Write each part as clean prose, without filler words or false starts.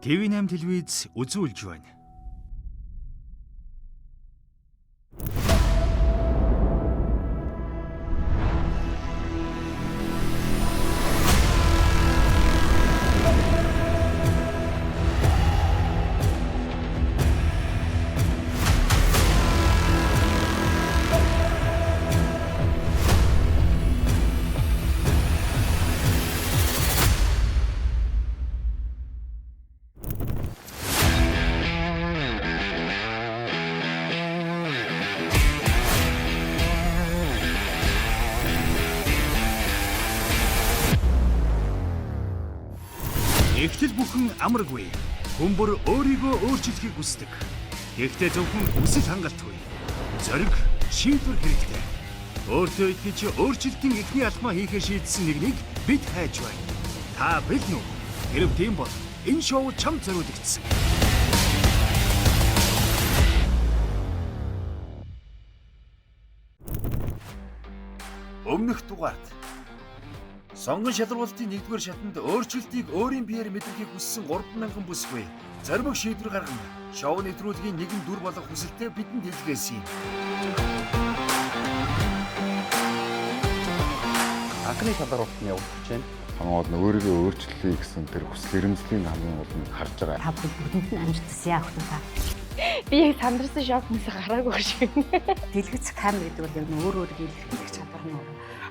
TV8 телевиз үзүүлж байна. Эхлэл бүхэн амаргүй. Хүмүүр өөрийгөө өөрчлөхийг хүсдэг. Гэхдээ зөвхөн хүсэл хангалтгүй. Зориг, шийдвэр хэрэгтэй. Өөртөө итгэж өөрчлөлтийн эхний алхмаа хийхээ шийдсэн нэгнийг бид хайж байна. Та бэлэн үү? Хэрв тийм бол энэ шоу чамд зориулагдсан. Өмнөх дугаард сонгон шалралтын 1-р шатанд өөрчлөлтийг өөрийн биеэр мэдрэхийг хүссэн 3,000 бүсгүй зориг шийдвэр гаргана. Шоу нэвтрүүлгийн нэгэн дүр болох хүсэлтэд бидэнд илгээсэн юм. Анхны шалралтын явуулж байна. Хамаад нь өөрийгөө өөрчлөе гэсэн тэр хүсэл эрмэлзлийн хамгийн гол нь харж байгаа. Та бүгдэнд нь амжилтсан яах вэ та? Би яг сандарсан шок хүмүүс гараагүй шиг. Дэлгэц камер гэдэг бол яг өөр илэрхийлэх чадвар нь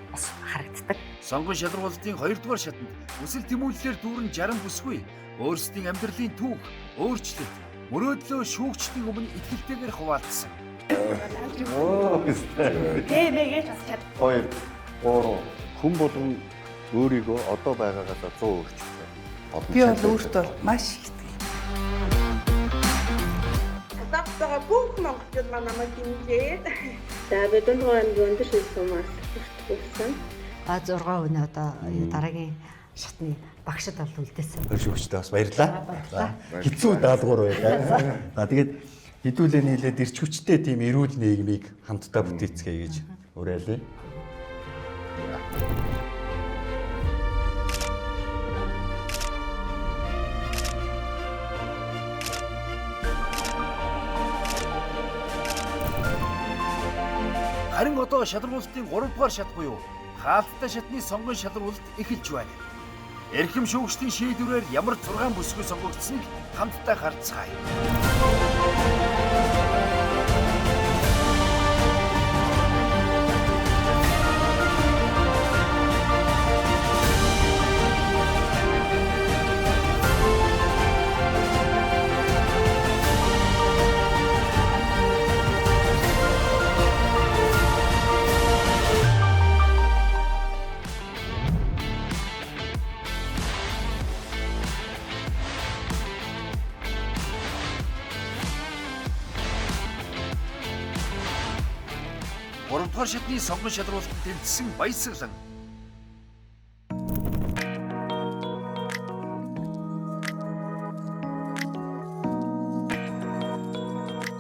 бас харагддаг. Сонгон шалралтын 2-р шатанд хүсэл тэмүүллээр дүүрэн 60 бүсгүй өөрсдийн амьдралын түүх, өөрчлөлт, мөрөөдлөө шүүгчдийн өмнө итгэлтэйгээр хуваалцсан. Тэгэж бас чад. 2, 3 хүн болгон өөрийгөө одоо байгаагаас 100 өөрчлөлөө. Би бол өөртөө маш их итгэв. Татвараа бүх монголчууд намайг дэмжээд. За бидний аймгийн өндөр шилжүүлмээс хүртгүүлсэн. 6 өнөө одоо дараагийн шатны багшд бол үлдээсэн. Өршөөгчтэй бас баярлалаа. Хэцүү даалгавар байлаа. Тэгээд хэдүүлээ нийлээд эрч хүчтэй тийм эрүүл нийгмийг хамтдаа бүтээцгээе гэж уриалъя. Харин одоо шалралтын 3-р шат буюу хаалттай шатны сонгон шалралт эхэлж байна. Эрхэм шүүгчдийн шийдвэрээр ямар 6 бүсгүй сонгогдсныг хамтдаа харцгаая. Гуравдугаар шатны сонгон шалралтанд тэмцсэн Баясгалан.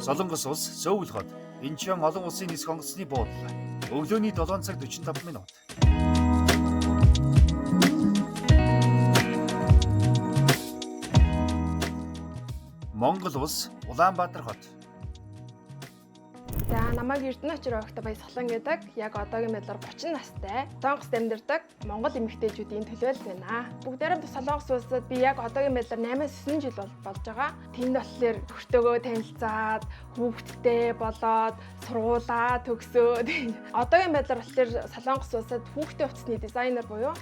Солонгос улс, Сөүл хот. Инчон олон улсын нисэх онгоцны буудлаа. Өглөөний 7 цаг 45 минут. Монгол улс, Улаанбаатар хот. За намайг Эрдэнэ очир огт Баясгалан гэдэг. Яг одоогийн байдлаар 30 настай. Солонгост амьдардаг монгол эмэгтэйчүүдийн төлөөлөл байна. Бүгдээрээ Солонгос улсад би яг одоогийн байдлаар 8-9 жил болж байгаа. Тэнд болохоор төгтөөгөө танилцаад, хүүхэдтэй болоод, сургуулаа төгсөөд одоогийн байдлаар болохоор Солонгос улсад хүүхдийн хувцсны дизайнер буюу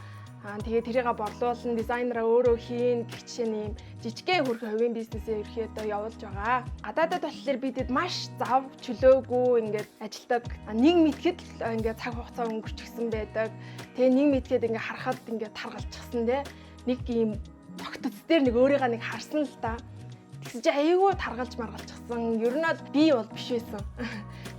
тэгээд тэрийг борлуулан дизайнераа өөрөө хийн гэх жишээний жижигхэн хөрхөн хувийн бизнесээ ерөөхдөө явуулж байгаа. Гадаадад болохоор бидэд маш зав чөлөөгүй ингээд ажилдаг. Нэг мэдхэд ингээд цаг хугацаа өнгөрчихсөн байдаг. Тэгээ нэг мэдхэд ингээд харахад ингээд таргалчихсан те. Нэг ийм тогтц дээр нэг өөрийгөө нэг харсан л та. Тэгсэн чинь аяйгуу таргалж маргалчихсан. Ер нь би бол биш байсан.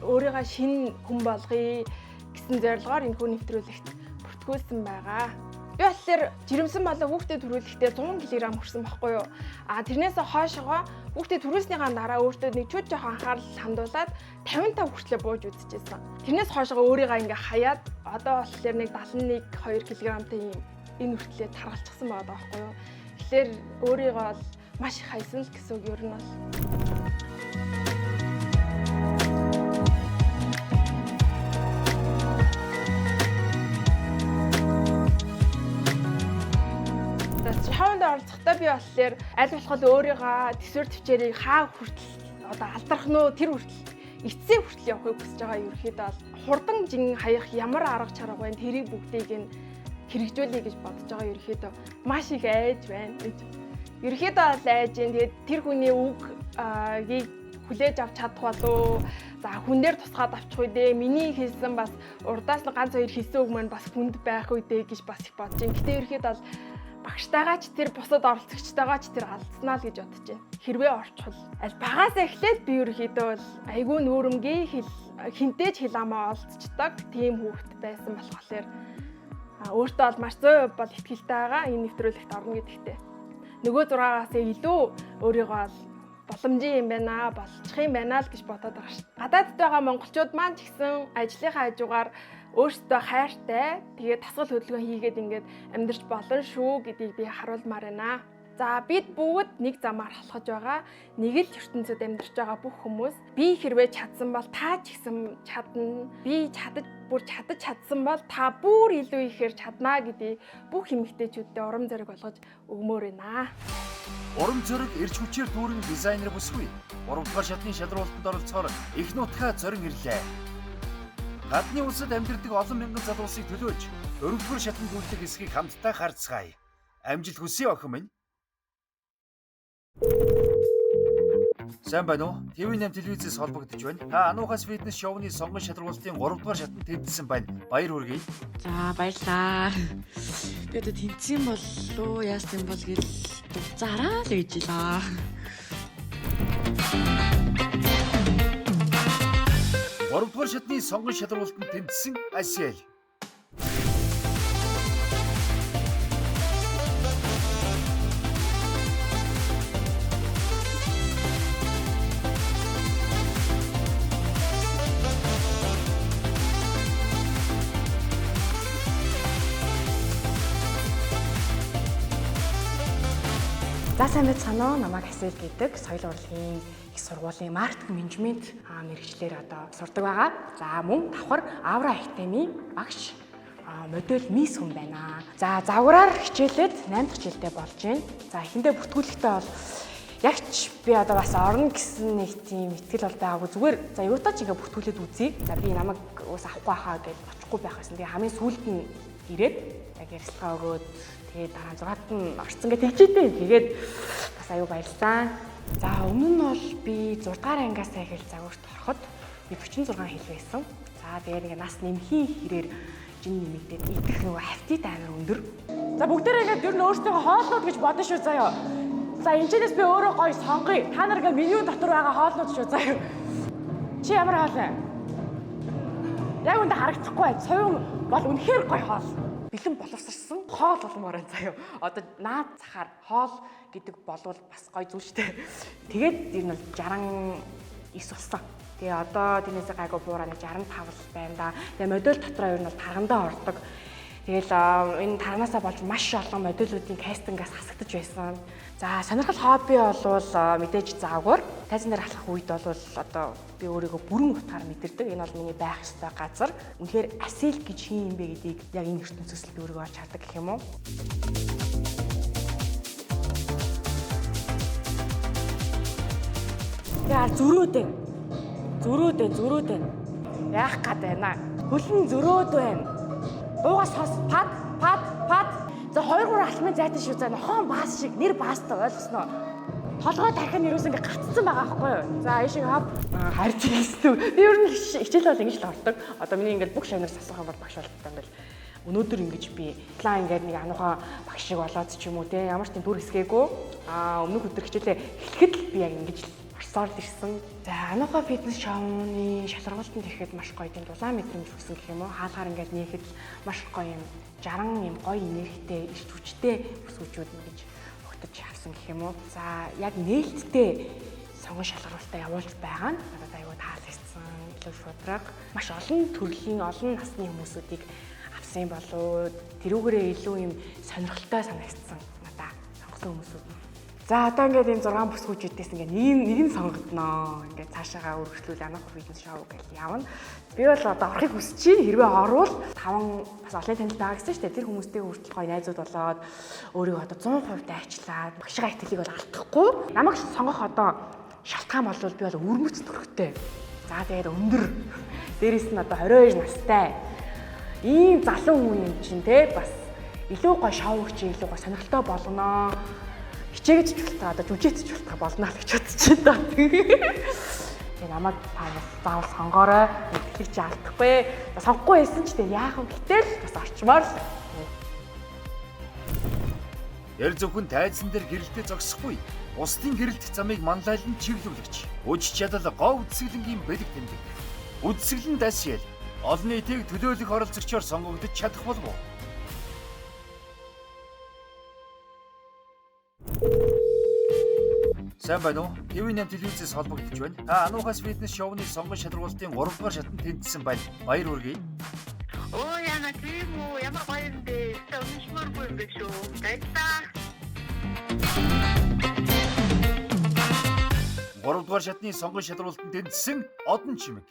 Өөрийгөө шинэ хүн болгоё гэсэн зорилгоор энэ хүн нэвтрүүлэгт бүртгүүлсэн байгаа. Би болохоор жирэмсэн болоо хүүхдэд төрүүлэхдээ 100 кг хүрсэн байхгүй юу? Тэрнээс хойшоо хүүхдэд төрүүлснийхаа дараа өөртөө нэг чууд жоохон анхаарал хандуулад 55 хүртлээр бууж үзчихсэн. Тэрнээс хойшоо өөрийгөө ингээ хаяад одоо болохоор нэг 71 2 кг-тай юм энэ хүртлээр таргалчихсан байгаа байхгүй юу? Тэгэхээр өөрийгөө маш их хайсан л гэсэн үг ер нь бол. Шоунд оролцохдоо би болохоор аль болох өөрийгөө төсвөр төвчээрийг хаа хүртэл одоо алдарх нь тэр хүртэл эцсийн хүртэл явахыг хүсэж байгаа. Ерөнхийдөө бол хурдан жин хаях ямар арга чарга байна тэрийг бүгдийг нь хэрэгжүүлэе гэж бодож байгаа. Ерөнхийдөө маш их айж байна гэж. Ерөнхийдөө бол айж юм. Тэгээд тэр хүний үгийг хүлээж авч чадах болов. За хүн дээр тусгаад авчих үедээ миний хэлсэн бас урдаас нь ганц хоёр хэлсэн үг маань бас хүнд байх үедээ гэж бас их бодож байна. Гэтэ ерөнхийдөө бол багштайгаа ч тэр бусад оролцогчтойгоо ч тэр алдснаа л гэж бодож байна. Хэрвээ орчвол аль багасаа эхлээд би ерөөхдөө бол айгүй нүүрэмгийн хинтээж хэл амаа олцдог тийм хүүхэд байсан болохоор өөртөө бол маш 100% бол итгэлтэй байгаа энэ нэвтрүүлэгт орно гэдэгтэй. Нөгөө 6-аас илүү өөрийгөө бол боломжийн юм байна, болчих юм байна л гэж бодоод байгаа шүү. Гадаадд байгаа монголчууд маань ч гэсэн ажлынхаа хажуугаар өөрсдөө хайртай тэгээд тасгал хөдөлгөөн хийгээд ингээд амьдарч болно шүү гэдгийг би харуулмаар байна. За бид бүгд нэг замаар халахж байгаа. Нэг л ертөнцид амьдарч байгаа бүх хүмүүс би хэрвээ чадсан бол та ч гэсэн чадна. Би чадсан бол та бүр илүү ихээр чаднаа гэдгийг бүх эмэгтэйчүүдэд урам зориг болгож өгмөр байна. Урам зориг эрч хүчээр дүүрэн дизайнер бүсгүй. 3-р шатны шалралтанд оролцохоор их нутгаа зорин ирлээ. Гадны улсад амьдардаг олон мянган залуусыг төлөөж 4-р шатнд үлдэх хэсгийг хамтдаа харцгаая. Амжилт хүсье охин минь. Сайн байна уу? ТV8 телевизээс холбогдож байна. Та Ануухаас фитнес шоуны сонгон шалралтын 3-р шатнд тэмцсэн байна. Баяр хүргэе. За баярлаа. Би одоо тэнцсэн боллоо. Яасан бол гэл зараа л гэж лаа. 3-р шатны сонгон шалралтанд тэмцсэн Асиэл. За сайн байцгаана уу? Намайг Асиэл гэдэг соёл урлагийн их сургуулийн маркетинг менежмент мэргэжлэр одоо сурдаг байгаа. За мөн давхар Авра Академийн багш модель мисс хүн байна. За загвараар хичээлээд 8 дахь жилдээ болж байна. За эхэндээ бүртгүүлэхдээ бол ягч би одоо бас орно гэсэн нэг тийм итгэл бол байгаагүй. Зүгээр за юутаа ч ингээ бүртгүүлээд үзье. За би намайг уус авахгүй хаа гэж очихгүй байх гэсэн. Тэгээ хамгийн сүүлд нь ирээд яг ярилцлага өгөөд тэгээд дараа 6-ад нь орцсон гэж хэлжээ. Тэгээд бас аюу баярлалаа. За өмнө нь бол би 6 дугаар ангиас эхэл загварт ороход би 46 хил байсан. За тэгээд ингээ нас нэмхийн хэрээр жин нэмэгдээд идэх нөгөө хавтит амар өндөр. За бүгдээрээ ингээд ер нь өөрсдөө хоолнууд гэж бодно шүү заяа. За энэчнээс би өөрөө гоё сонгоё. Та нар ингээ меню дотор байгаа хоолнууд шүү заяа. Чи ямар хоол вэ? Яг үндэ харагдахгүй бай. Цовин бол үнэхээр гоё хоол. Бэлэн боловсрсан хоол болмоор байна заяа. Одоо наад цахаар хоол гэдэг болвол бас гоё зүйл шүү дээ. Тэгээд ер нь 69 болсон. Тэгээ одоо тэрнээсээ гайгүй буураа 65 л байна да. Тэгээ модель дотроо ер нь бол таргандаа ордог. Тэгэл энэ тарганаасаа болж маш олон модельүүдийн кастингаас хасагдаж байсан. За сонирхол хобби болвол мэдээж заагвар. Тайзан дээр алхах үед бол одоо би өөрийгөө бүрэн утгаар мэдэрдэг. Энэ бол миний байх ёстой газар. Үнэхээр Асиэл гэж хин юм бэ гэдгийг яг энэ ертөнцөөс л өөрийгөө олж хардаг гэх юм уу? Яа зөрөөд байна. Яах гээд байна? Хөлн зөрөөд байна. Дуугаас хос пад. За 2-3 алхмын зайтай шүү. За нохон баас шиг нэр баастай ойлгосноо. Толгой тархин нэрээс ингээ гацсан байгаа байхгүй юу? За ийшээ хав харж ирсэн. Би ер нь хичээл бол ингэж л ордог. Одоо миний ингээд бүх шавнаас асуух юм бол багш болдог юм байл. Өнөөдөр ингэж би план ингээд нэг ануухаа багш шиг болоод ч юм уу те ямар ч тийм дүр хэсгээгүй. Өмнөх өдөр хичээлээ эхлэхэд л би яг ингэж орсоор ирсэн. За ануухаа фитнес шоуны шалралтанд ирэхэд маш гоё тийм дулаан мэдрэмж өгсөн гэх юм уу? Хаалгаар ингээд нээхэд маш гоё юм 60 юм гоё энергитэй, эрч хүчтэй өсвөчүүд ингэж өгтөж авсан гэх юм уу? За яг нээлттэй сонгон шалгуулалтаа явуулж байгаа нь надад аюу таалагдсан. Илүү шудраг. Маш олон төрлийн, олон насны хүмүүсүүдийг авсан болоо тэрүүгээрээ илүү юм сонирхолтой санагдсан надад сонгосон хүмүүсүүд. За одоо ингээд энэ 6 бүсгүүчүүдээс ингээд нэг нь сонгогдноо. Ингээд цаашаагаа өргөжлүүл ямар бизнес шоу гэж явна. Би бол одоо орохыг хүсэж чинь хэрвээ орвол 5 бас олон танил байгаа гэсэн шүү дээ. Тэр хүмүүстэй хүртэл гоё найзууд болоод өөрийгөө одоо 100% дайчлаад багшгаа итгэлийг бол алдахгүй. Намайг сонгох одоо шалтгаан бол би бол өрмөц төрхтэй. За тэгээд өндөр. Дээрээс нь одоо 22 настай. Ийм залуу хүн юм чинь те бас илүү гоё шоу чи илүү гоё сонирхолтой болгоноо. Хичээгээд ч болтоо одоо жүжигч ч болтоо болно л гэж бодчих доо. Тэгээ намайг заавал сонгоорой. Итгэх чи алдахгүй. Сонгохгүй байсан ч тэгээ яах вэ гэтэл бас орчмоор л. Тэр зөвхөн тайзан дээр гэрэлтэй зогсохгүй. Бусдын гэрэлт замыг манлайлан чиглүүлэгч. Үж чадал гов үдсгэлэнгийн бэлэг тэмдэг. Үдсгэлэн дасял олон нийтийг төлөөлөх оролцогчоор сонгогдож чадах болов уу? Сайн байна уу? TV8 телевизээс холбогдож байна. Та Ануухаас фитнес шоуны сонгон шалралтын 3 дугаар шатанд тэнцсэн байна. Баяр хүргэе. Оо яна тийм үү ямар гоё юм бэ? Савнишмаргүй юм бэ шүү. Баярлалаа. 3 дугаар шатны сонгон шалралтанд тэнцсэн Одон Чимэг.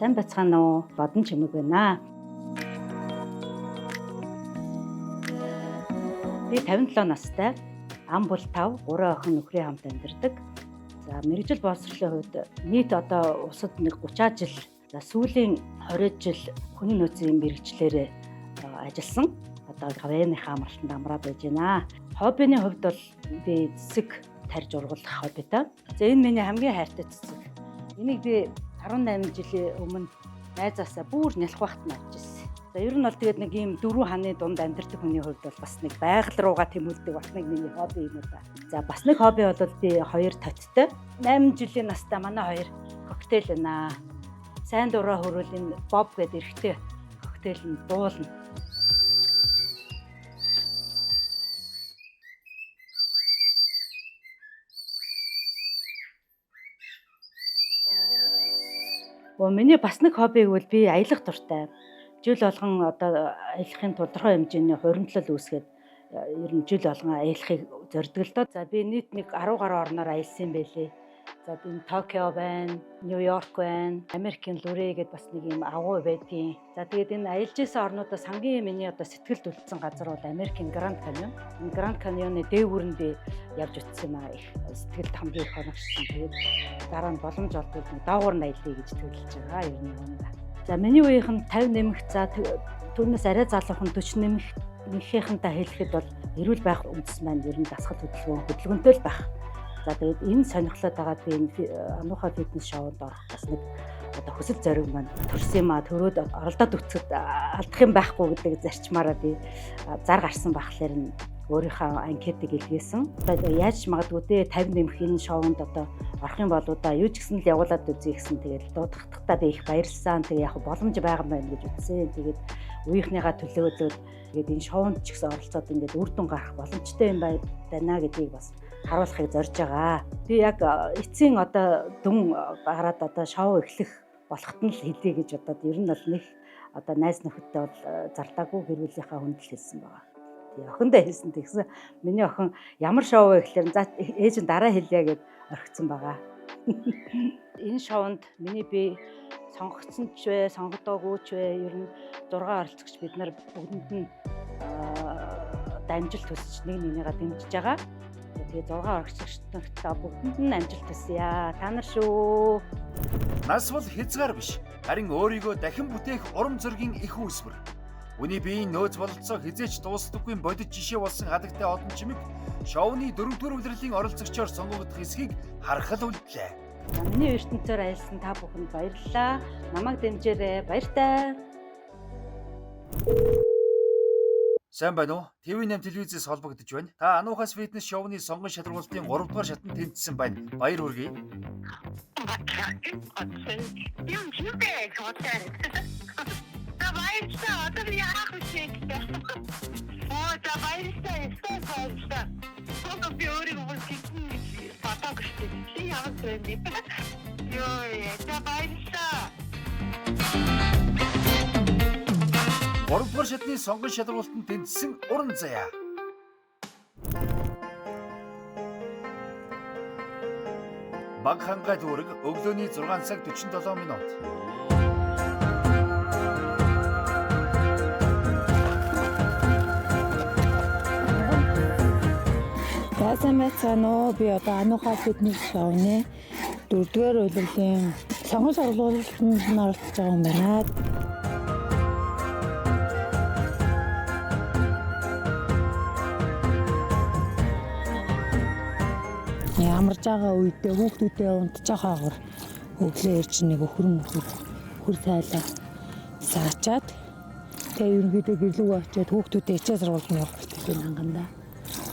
Сайн бацгаана уу? Бодон Чимэг байна. Би 57 настай. Ам бол 5, 3 охин нөхрийн хамт амьдардаг. За мэргэжил боловсролын хувьд нийт одоо улсад нэг 30 жил, за сүүлийн 20 жил хүний нөөцийн мэргэжлэр ажилласан. Одоо гавьяаныхаа амралтанд амраад байж байна. Хоббины хувьд бол би цэцэг тарьж ургуулах хоббитой. За энэ миний хамгийн хайртай цэцэг. Энийг би 18 жилийн өмнө найзаасаа бүр нялх багт нь авч ирсэн. За ер нь бол тэгээд нэг ийм 4 ханы дунд амьдардаг хүний хувьд бол бас нэг байгаль руугаа тэмүүлдэг бас нэг миний хобби юм уу та. За бас нэг хобби бол би 2 таттай. 8 жилийн настай манай 2 коктейл байна. Сайн дураа хөрвөл энэ боб гэдэг эрэгтэй коктейл нь дуулна. Миний бас нэг хобби гэвэл би аялах дуртай. Жил болгон одоо аялахын тодорхой хэмжээний хуримтлал үүсгээд ер нь жил болгон аялахыг зорддог л доо. За би нийт нэг 10 гаруй орноор аялсан байлээ. За би Токио байна, Нью-Йорк байна, Америкийн Лүрэ гэдээ бас нэг юм агуу байдгийн. За тэгээд энэ аялж исэн орнуудаас хамгийн миний одоо сэтгэлд үлдсэн газар бол Америкийн Гранд Каньон. Энэ Гранд Каньоны дээгүүр нь би явж утсан юм аа. Их сэтгэлд хамгийн их хоногшсон. Тэгээд дараа нь боломж олдвол доогуур нь аялъя гэж төрлөж байгаа ер нь юм да. За миний үеийнх нь 50 нэмэх, за түүнээс арай залуухан 40 нэмэхийнхэнтэй хэлэхэд бол эрүүл байх үндэс маань ер нь дасгал хөдөлгөөнтэй л байх. За тэгээд энэ сонирхлоод байгаад би энэ Ануухаа фитнес шоунд орох бас нэг одоо хүсэл зориг маань төрсөн юм аа. Төрөөд оролдоод үцгэд алдах юм байхгүй гэдэг зарчмаараа би зар гарсан бахлаар нь өөрийнхөө анкетыг илгээсэн. Одоо яаж магадгүй те 50 нэмэх энэ шоунд одоо орох юм бол удаа юу ч гэсэн л явуулаад үзье гэсэн. Тэгээд дуудахтаа би их баярлсан. Тэгээ яг боломж байгаа юм байна гэж үзсэн. Тэгээд үеийнхнийгаа төлөөлөөд тэгээд энэ шоунд ч гэсэн оролцоод ингээд үр дүн гарах боломжтой юм байна гэдгийг бас харуулахыг зорж байгаа. Би яг эцсийн одоо дүн гараад одоо шоу эхлэх болоход нь л хэлье гэж бодоод ер нь бол нэг одоо найз нөхөдтэй бол зарлаагүй гэрүүлийнхаа хүнд л хэлсэн байгаа. Охиндоо хэлсэн тэгсэн. Миний охин ямар шоу вэ гэхээр за ээж нь дараа хэлье гэд орхисон байгаа. Энэ шоунд миний би сонгогдсон ч вэ, сонгодоогүй ч вэ ер нь 6 оролцогч бид нар бүгдэнд нь амжилт хүсэж нэг нэгнийгээ дэмжиж байгаа. Тэгээд 6 оролцогчтой бүгдэнд нь амжилт хүсье. Та нар шүү. Нас бол хязгаар биш. Харин өөрийгөө дахин бүтээх урам зоригийн их үүсвэр. Үний биеийн нөөц бололцоо хизээч дуустдаггүй бодит жишээ болсон хадагтай Одон Чимэг шоуны 4-р улирлын оролцогчоор сонгогдох эсхийг харахад үлдлээ. Миний ертөнцөөр аялсан та бүхэнд баярлалаа. Намайг дэмжээрэй. Баяртай. Сайн байна уу? TV8 телевизээс холбогдож байна. Та Ануухаас фитнес шоуны сонгон шалралтын 3 дугаар шатанд тэнцсэн байна. Баяр хүргэе. Юм чи бэ? баярлалаа. Одоо би яах вэ? За баярлалаа. Баярлалаа. Хоног би өөрийгөө бүлтгэн фото гэрчээ. Чи яах вэ? Йоо, за баярлалаа. 3-р шатны сонгон шалралтанд тэнцсэн уран заяа. Баг хангай дүүрэг өглөөний 6 цаг 47 минут. Яасан мэцэнэ би одоо анухаа бидний шоуны 4-р үйлрлийн сонгон шалралтанд оролцож байгаа юм байна. Ямарж байгаа үедээ хүүхдүүдээ унтчих хаагаар өглөө ирж нэг хөр цайлаа саачаад тэгээ ерөнхийдөө гэрлүүг очиод хүүхдүүдээ хичээл сургуульд нь явах хэрэгтэй ханганда.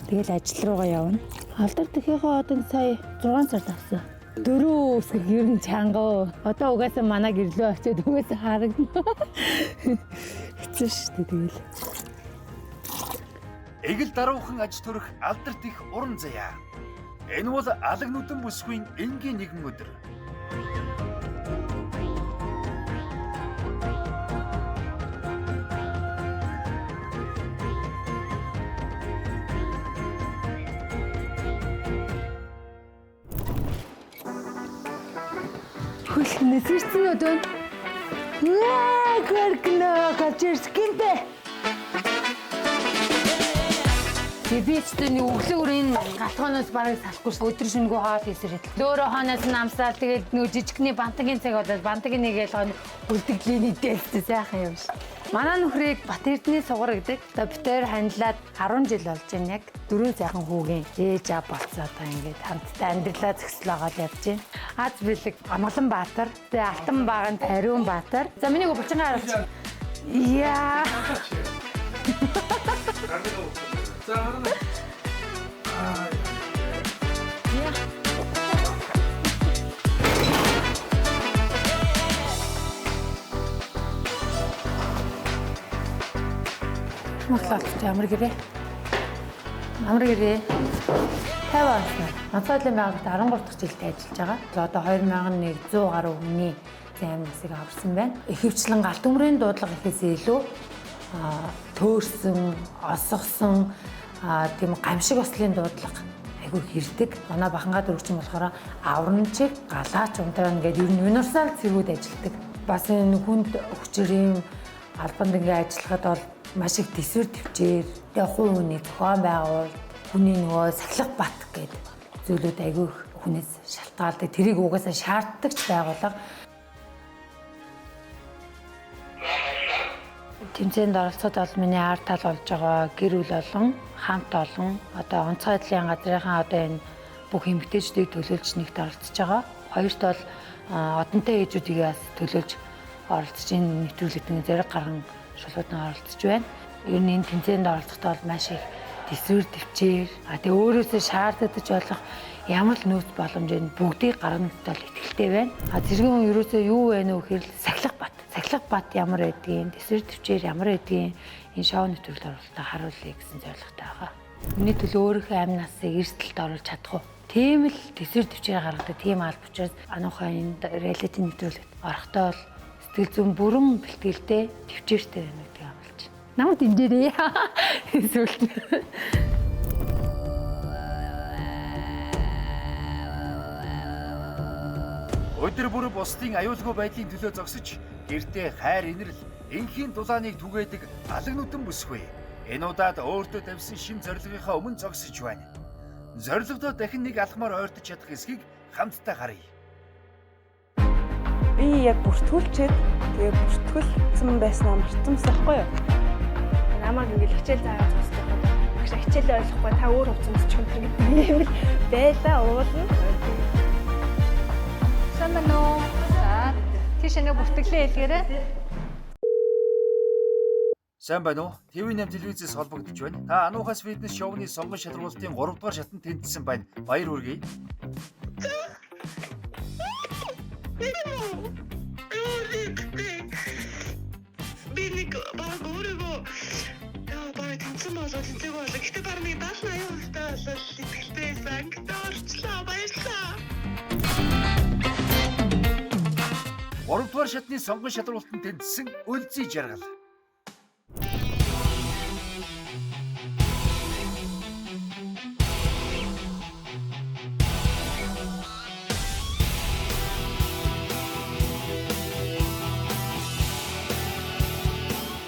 Тэгэл ажил руугаа явна. Алдар тэхийнхээ одоо сая 6 сар тавсан. 4 үсгэх ер нь чангаа. Одоо угаасаа манай гэрлөө очиод угаасаа харагна. Хэцүү шүү дээ тэгэл. Эгэл даруухан аж төрөх алдарт их уран заяа. Энэ бол алаг нүдэн бүсгүй энгийн нэгэн өдөр. Хөлхнэс ирсэн өдөө. Гэргнэ гажирскинтэй. Би ч өглөөр энэ галтгооноос барыг салахгүй ш. Өдөр шөнөгүй хоол хийсэрээд. Лөөрөө хоноос намсаал тэгээд нөгөө жижигний бантгийн цаг болоод бантгийн нэгээл хоног үлдэглийн идэлтэй сайхан юм ш. Манай нөхрийг Бат Эрдэнэ сугар гэдэг. Одоо битээр хандлаад 10 жил болж байна яг. 4 сайхан хүүгийн ээж аав болцоо одоо ингээд хамтдаа амьдралаа зөксөл агаал явж байна. Аз бэлэг Амгалан Баатар, тэгээ Алтан Баганд Ариун Баатар. За миний булчингаа харуулж. Яа. За харна. Маклаад ямар гэрээ? Амар гэрээ. 50 онцгой. Онцгойлын байгууллагт 13 дахь жилдээ ажиллаж байгаа. Одоо 2100 гаруй хүний зам насыг аварсан байна. Ихэвчлэн галт өмрийн дуудлага гэхээс илүү төөрсөн, осгосон тийм гамшиг ослын дуудлага айгүй хэрдэг. Манай бахангаа дөрөвчин болохоор аврамчиг, галаач, унтраа ингээд ер нь универсал зэргүүд ажилладаг. Бас энэ хүнд хүчрийн албанд ингээд ажиллахад бол маш их төсвөр төвчээр, тэгээ хувь хүний зохион байгуул, хүний нөгөө сахилга бат гэдэг зүйлүүд айгүй хүнээс шалтгаалдаг. Тэрийг угаасаа шаарддаг ч байгууллага. Тэмцээнд оролцоод бол миний ард тал болж байгаа гэр бүл болон хамт олон одоо онцгой байдлын газрынхаа одоо энэ бүх эмэгтэйчдийг төлөөлж нэгт оролцож байгаа. Хоёрт бол одонтой ээжүүдийг бас төлөөлж оролцож энэ нэвтрүүлэгтний зэрэг гарган шулуутан оролцож байна. Ер нь энэ тэмцээнд оролцохдоо бол маш их төсвөр төвчээр тэгээ өөрөөсөө шаардлагатай болох ямар л нөөц боломжийг бүгдийг гаргахад бол итгэлтэй байна. Зэргийн хүн ерөөсөө юу вэ нөө гэхээр сахилга бат. Сахилга бат ямар байдгийг, төсвөр төвчээр ямар байдгийг энэ шоу нэвтрүүлэлт оролтоо харуулъя гэсэн зорилготой байгаа. Миний төлөө өөрийнхөө амь насыг эрсдэлд оруулж чадах уу? Тийм л төсвөр төвчээр гаргадаг тийм алба учраас ануухай энэ реалити нэвтрүүлэгт орохдоо бол сэтгэл зүйн бүрэн бэлтгэлтэй төвчээртэй байна гэдэг юм болж байна. Намайг дэмжээрэй. Эсвэл Өдөр бүр бусдын аюулгүй байдлын төлөө зогсож, гэртээ хайр инэрл, энхийн дулааныг түгээдэг алаг нүдэн бүсгүй. Энэ удаад өөртөө тавьсан шин зорилгынхаа өмнө зогсож байна. Зорилгодоо дахин нэг алхмаар ойртож чадах эсхийг хамтдаа харъя. Би яг бүртгүүлчээд тэгээ бүртгүүлсэн байснаа мартамсахгүй юу? Намайг ингээл хичээл зааж үздэг. Багш хичээлээ ойлгохгүй та өөр хувцас ч юм тэр гэдэг юм л байлаа уулна. Самано. За, тийш нэг бүртгэлээ хэлгээрэй. Сайн байна уу? TV8 телевизээс холбогдож байна. Та Ануухаас фитнес шоуны сонгон шалралтын 3 дугаар шатанд тэнцсэн байна. Баяр хүргэе. Би баг өөрийгөө баг тэнцэн болоод тэнцэг болоо. Гэтэ баг нэг 70-80% болол итгэлтэй байсан. Гэтэ орчлоо баярлаа. 3 дугаар шатны сонгон шалралтанд тэнцсэн Үлзий жаргал.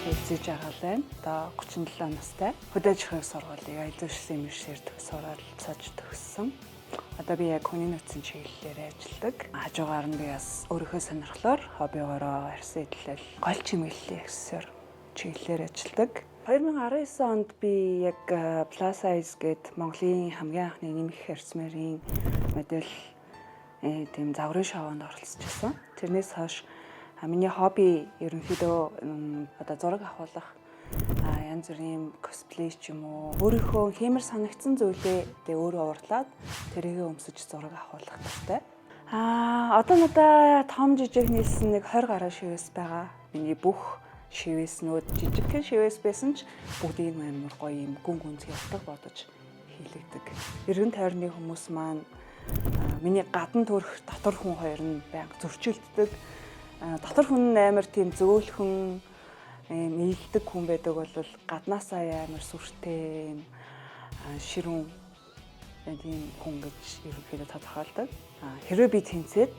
Үлзий жаргал байна. Одоо 37 настай. Хөдөөж ахуйн сургуулийг аялал жуулчлалын мэргэшээр төгсөөрөл цааж төгссөн. Одоо би яг хүний нөөцийн чиглэлээр ажилладаг. Хажуугаар нь би бас өөрийнхөө сонирхлоор хоббигоороо арьсан идэлэл гол чимэглэлийн аксессуар чиглэлээр ажилладаг. 2019 онд би яг Plus Size гээд Монголын хамгийн анхны нэмэх арьсмарын модель тийм загварын шоунд оролцож байсан. Тэрнээс хойш миний хобби ерөнхийдөө одоо зураг авахлах янз бүрийн косплей ч юм уу өөрийнхөө хиймэр санагдсан зүйлээ өөрөө уурлаад тэрийгэ өмсөж зураг авахлах хэрэгтэй. Одоо надаа том жижиг нийлсэн нэг 20 гаруй шивээс байгаа. Миний бүх шивээснүүд жижигхэн шивээс байсан ч бүгдийг амар гоё юм гүн гүнзгий явдаг бодож хийлэгдэг. Эргэн тойрны хүмүүс маань миний гадна төрөх дотор хүн хоёр нь байнга зөрчилддөг. Дотор хүн амар тийм зөөлхөн мэлдэг хүн байдаг бол гаднаасаа амар сүртэй ширүүн тийм хүн гэж ерөнхийдөө тодорхойлдог. Хэрвээ би тэнцээд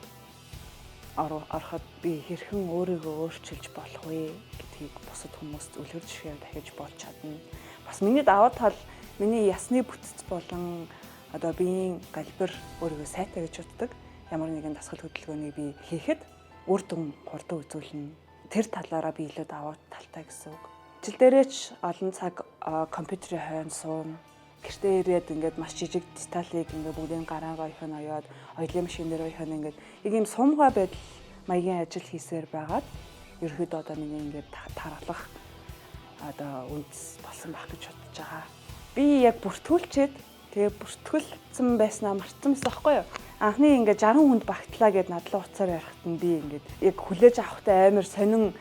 ороход би хэрхэн өөрийгөө өөрчилж болох вэ гэдгийг бусад хүмүүст үлгэр жишгээр дахиж болж чадна. Бас миний даваа тал миний ясны бүтц болон одоо биеийн галбир өөрийгөө сайтай гэж боддог. Ямар нэгэн дасгал хөдөлгөөнийг би хийхэд үр дүн хурдан үзүүлнэ. Тэр талаараа би илүү даваа талтай гэсэн үг. Жил дээрээч олон цаг компьютерийн хойно суун. Гэртээ ирээд ингээд маш жижиг деталийг ингээд бүгдийн гараагаа ихэнх оёод, оёлын машинээр ихэнх ингээд нэг юм сумгай байдал маягийн ажил хийсээр байгаад ерөөдөө одоо миний ингээд тархалах одоо үндэс болсон байх гэж бодож байгаа. Би яг бүртгүүлчээд тэгээ бүртгүүлсэн байснаа мартсан байсан байхгүй юу? Анхны ингээд 60 хүнд багтлаа гэд надлаа уцаар ярихад нь би ингээд яг хүлээж авахтай амар сонин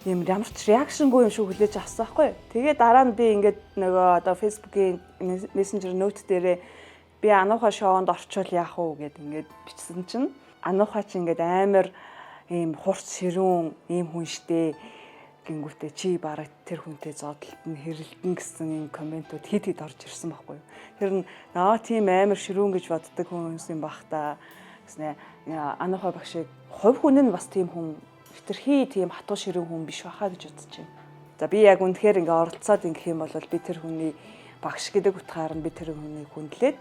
юм ямар ч реакшнгүй юм шиг хүлээж авсан байхгүй юу? Тэгээ дараа нь би ингээд нөгөө одоо Facebook-ийн Messenger note дээрээ би Ануухай шоунд орчвол яах вэ гэд ингээд бичсэн чинь Ануухай чи ингээд амар ийм хурц ширүүн ийм хүн штэ гингүүтээ чи бараг тэр хүнтэй зодтолд нь хэрэлдэн гэсэн юм комментууд хит орж ирсэн байхгүй юу. Тэр нь наа тийм амар ширүүн гэж боддог хүмүүс юм бах та гэснэ Ануухай багшиг хувь хүн нь бас тийм хүн хитрхи тийм хатуу ширүүн хүн биш байхаа гэж бодож байна. За би яг үнэхээр ингээ оролцоод ингэх юм бол би тэр хүний багш гэдэг утгаар нь би тэр хүнийг хүндлээд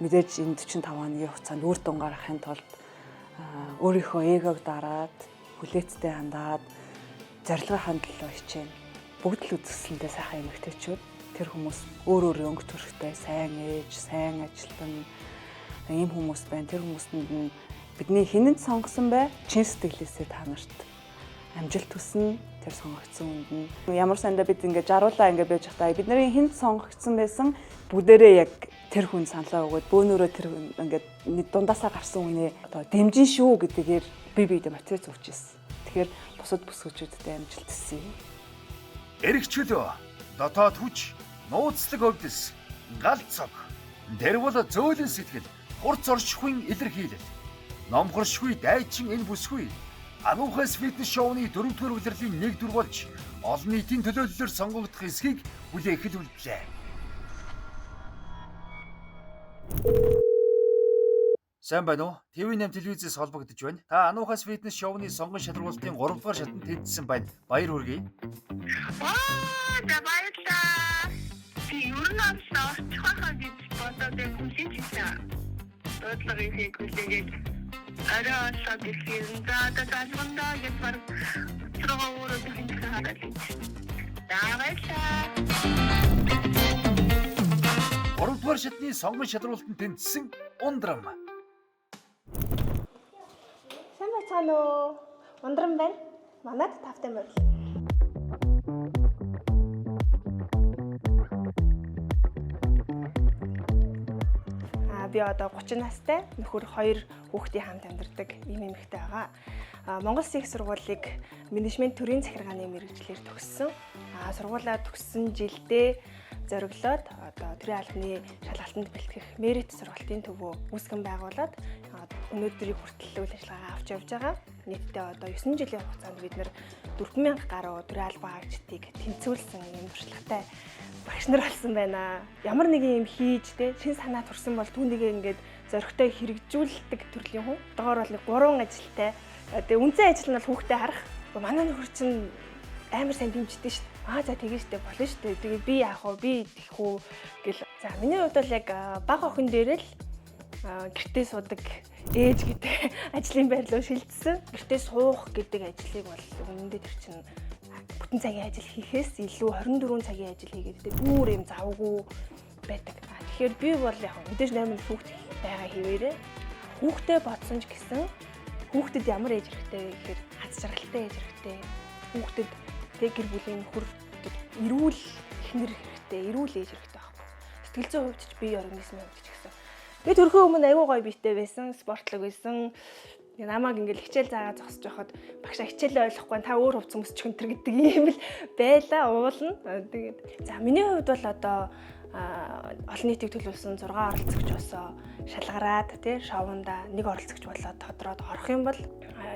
мэдээж энэ 45 оны хугацаанд үр дүн гаргахын тулд өөрийнхөө эгог дараад хүлээцтэй хандаад зорилгоо хандлал хичээнэ. Бүгд л үзэсгэлэнтэй сайхан эмэгтэйчүүд тэр хүмүүс өөр өнгө төрхтэй сайн ээж, сайн ажилтан ийм хүмүүс байна. Тэр хүмүүсэнд нь бидний хинэнд сонгосон бай, чин сэтгэлээсээ та нарт амжилт хүснэ. Тэр сонгогдсон хүнд нь ямар сандаа бид ингээд жаруулаа ингээд байж байгаа. Бидний хинт сонгогдсон байсан бүгдээрээ яг тэр хүн саналаа өгөөд бөөнөрөө тэр ингээд дундаасаа гарсан хүнээ одоо дэмжин шүү гэдгээр биедээ мотивац өгчээсэн. Тэгэхээр бусад бүсгүүчүүдтэй амжилт хүсье. Эрэгчлөө, дотоод хүч, нууцлаг хөвдөлс, галцог, дэрвол зөөлөн сэтгэл, хурц оршихуйн илэрхийлэл, номхоршгүй дайчин энэ бүсгүй Ануухай фитнес шоуны 4-р улирлын 1 дүр болж олон нийтийн төлөөллөөр сонгогдох эсхийг хүлээх хэлбэлээ. Сайн байна уу? ТV8 телевизээс холбогдож байна. Та Ануухай фитнес шоуны сонгон шалралтын 3-р шатанд тэнцсэн байна. Баяр хүргэе. Баярлалаа. Би юу нэг орчих байхаа гэж бодоод хүсэж байна. Бодлогын хэлбэлээ арай асаад ирсэн. За одоо залгандаа гэж баг цороо өөрөө тэнцэх хараад байна. Баярлалаа. 3-р шатны сонгон шалралтанд тэнцсэн Ундрам. Сайн байна уу? Ундрам байна. Манайд тавтай морил. би одоо 30 настай, нөхөр 2 хүүхдийн хамт амьдардаг ийм эмэгтэй байгаа. Монгол Улсын их сургуулийг менежмент төрийн захиргааны мэргэжлэр төгссөн. Сургуулаа төгссөн жилдээ зориглоод одоо төрийн албаны шалгалтанд бэлтгэх мерит сургалтын төвөө үүсгэн байгуулад өнөөдрийг хүртэл үйл ажиллагаа авч явж байгаа. Нийтдээ одоо 9 жилийн хугацаанд бид нэр 4000 гаруй төрийн албан хаагчдыг тэнцвүүлсэн юм туршлагатай багш нар болсон байна. Ямар нэгэн юм хийж шин санаа төрсөн бол түүнийг ингээд зоригтой хэрэгжүүлдэг төрлийн хүн. Одоогоор бол 3 ажилтай. Тэгээ үндсэн ажил нь бол хүүхдээ харах. Манай нөхөр чинь амар сайн дэмждэг шүү дээ. За тэгэж штэ болно шүү дээ. Тэгээ би яах вэ? Би идэх үү гэл. За миний хувьд бол яг бага охин дээр л гэртээ суудаг ээж гэдэг ажлын байр руу шилжсэн. Гэртээ суух гэдэг ажлыг бол өмнөдөө тэр чинь бүтэн цагийн ажил хийхээс илүү 24 цагийн ажил хийгээд бүр юм завгүй байдаг. Тэгэхээр би бол яг мэдээж наймын хүүхд байгаа хэвээрээ хүүхдээ бодсон ч гэсэн хүүхдэд ямар ээж хэрэгтэй вэ гэхээр хац жаргалтай ээж хэрэгтэй. Хүүхдэд тэг гэр бүлийн нөхөр эрүүл эхнэр хэрэгтэй, эрүүл ээж хэрэгтэй байхгүй. Сэтгэл зүйн хувьд ч бие организмын хувьд ч гэсэн. Би төрхөө өмнө аягүй гоё биетэй байсан, спортлог байсан. Намайг ингээл хичээл заагаа зогсож байхад багшаа хичээлээ ойлгохгүй та өөр хувцас өмсч хөнтер гэдэг юм л байла уулна. Тэгээд за миний хувьд бол одоо олон нийтийг төлөвлөсөн 6 оролцогч босоо шалгараад тий шоунда нэг оролцогч болоод тодроод орох юм бол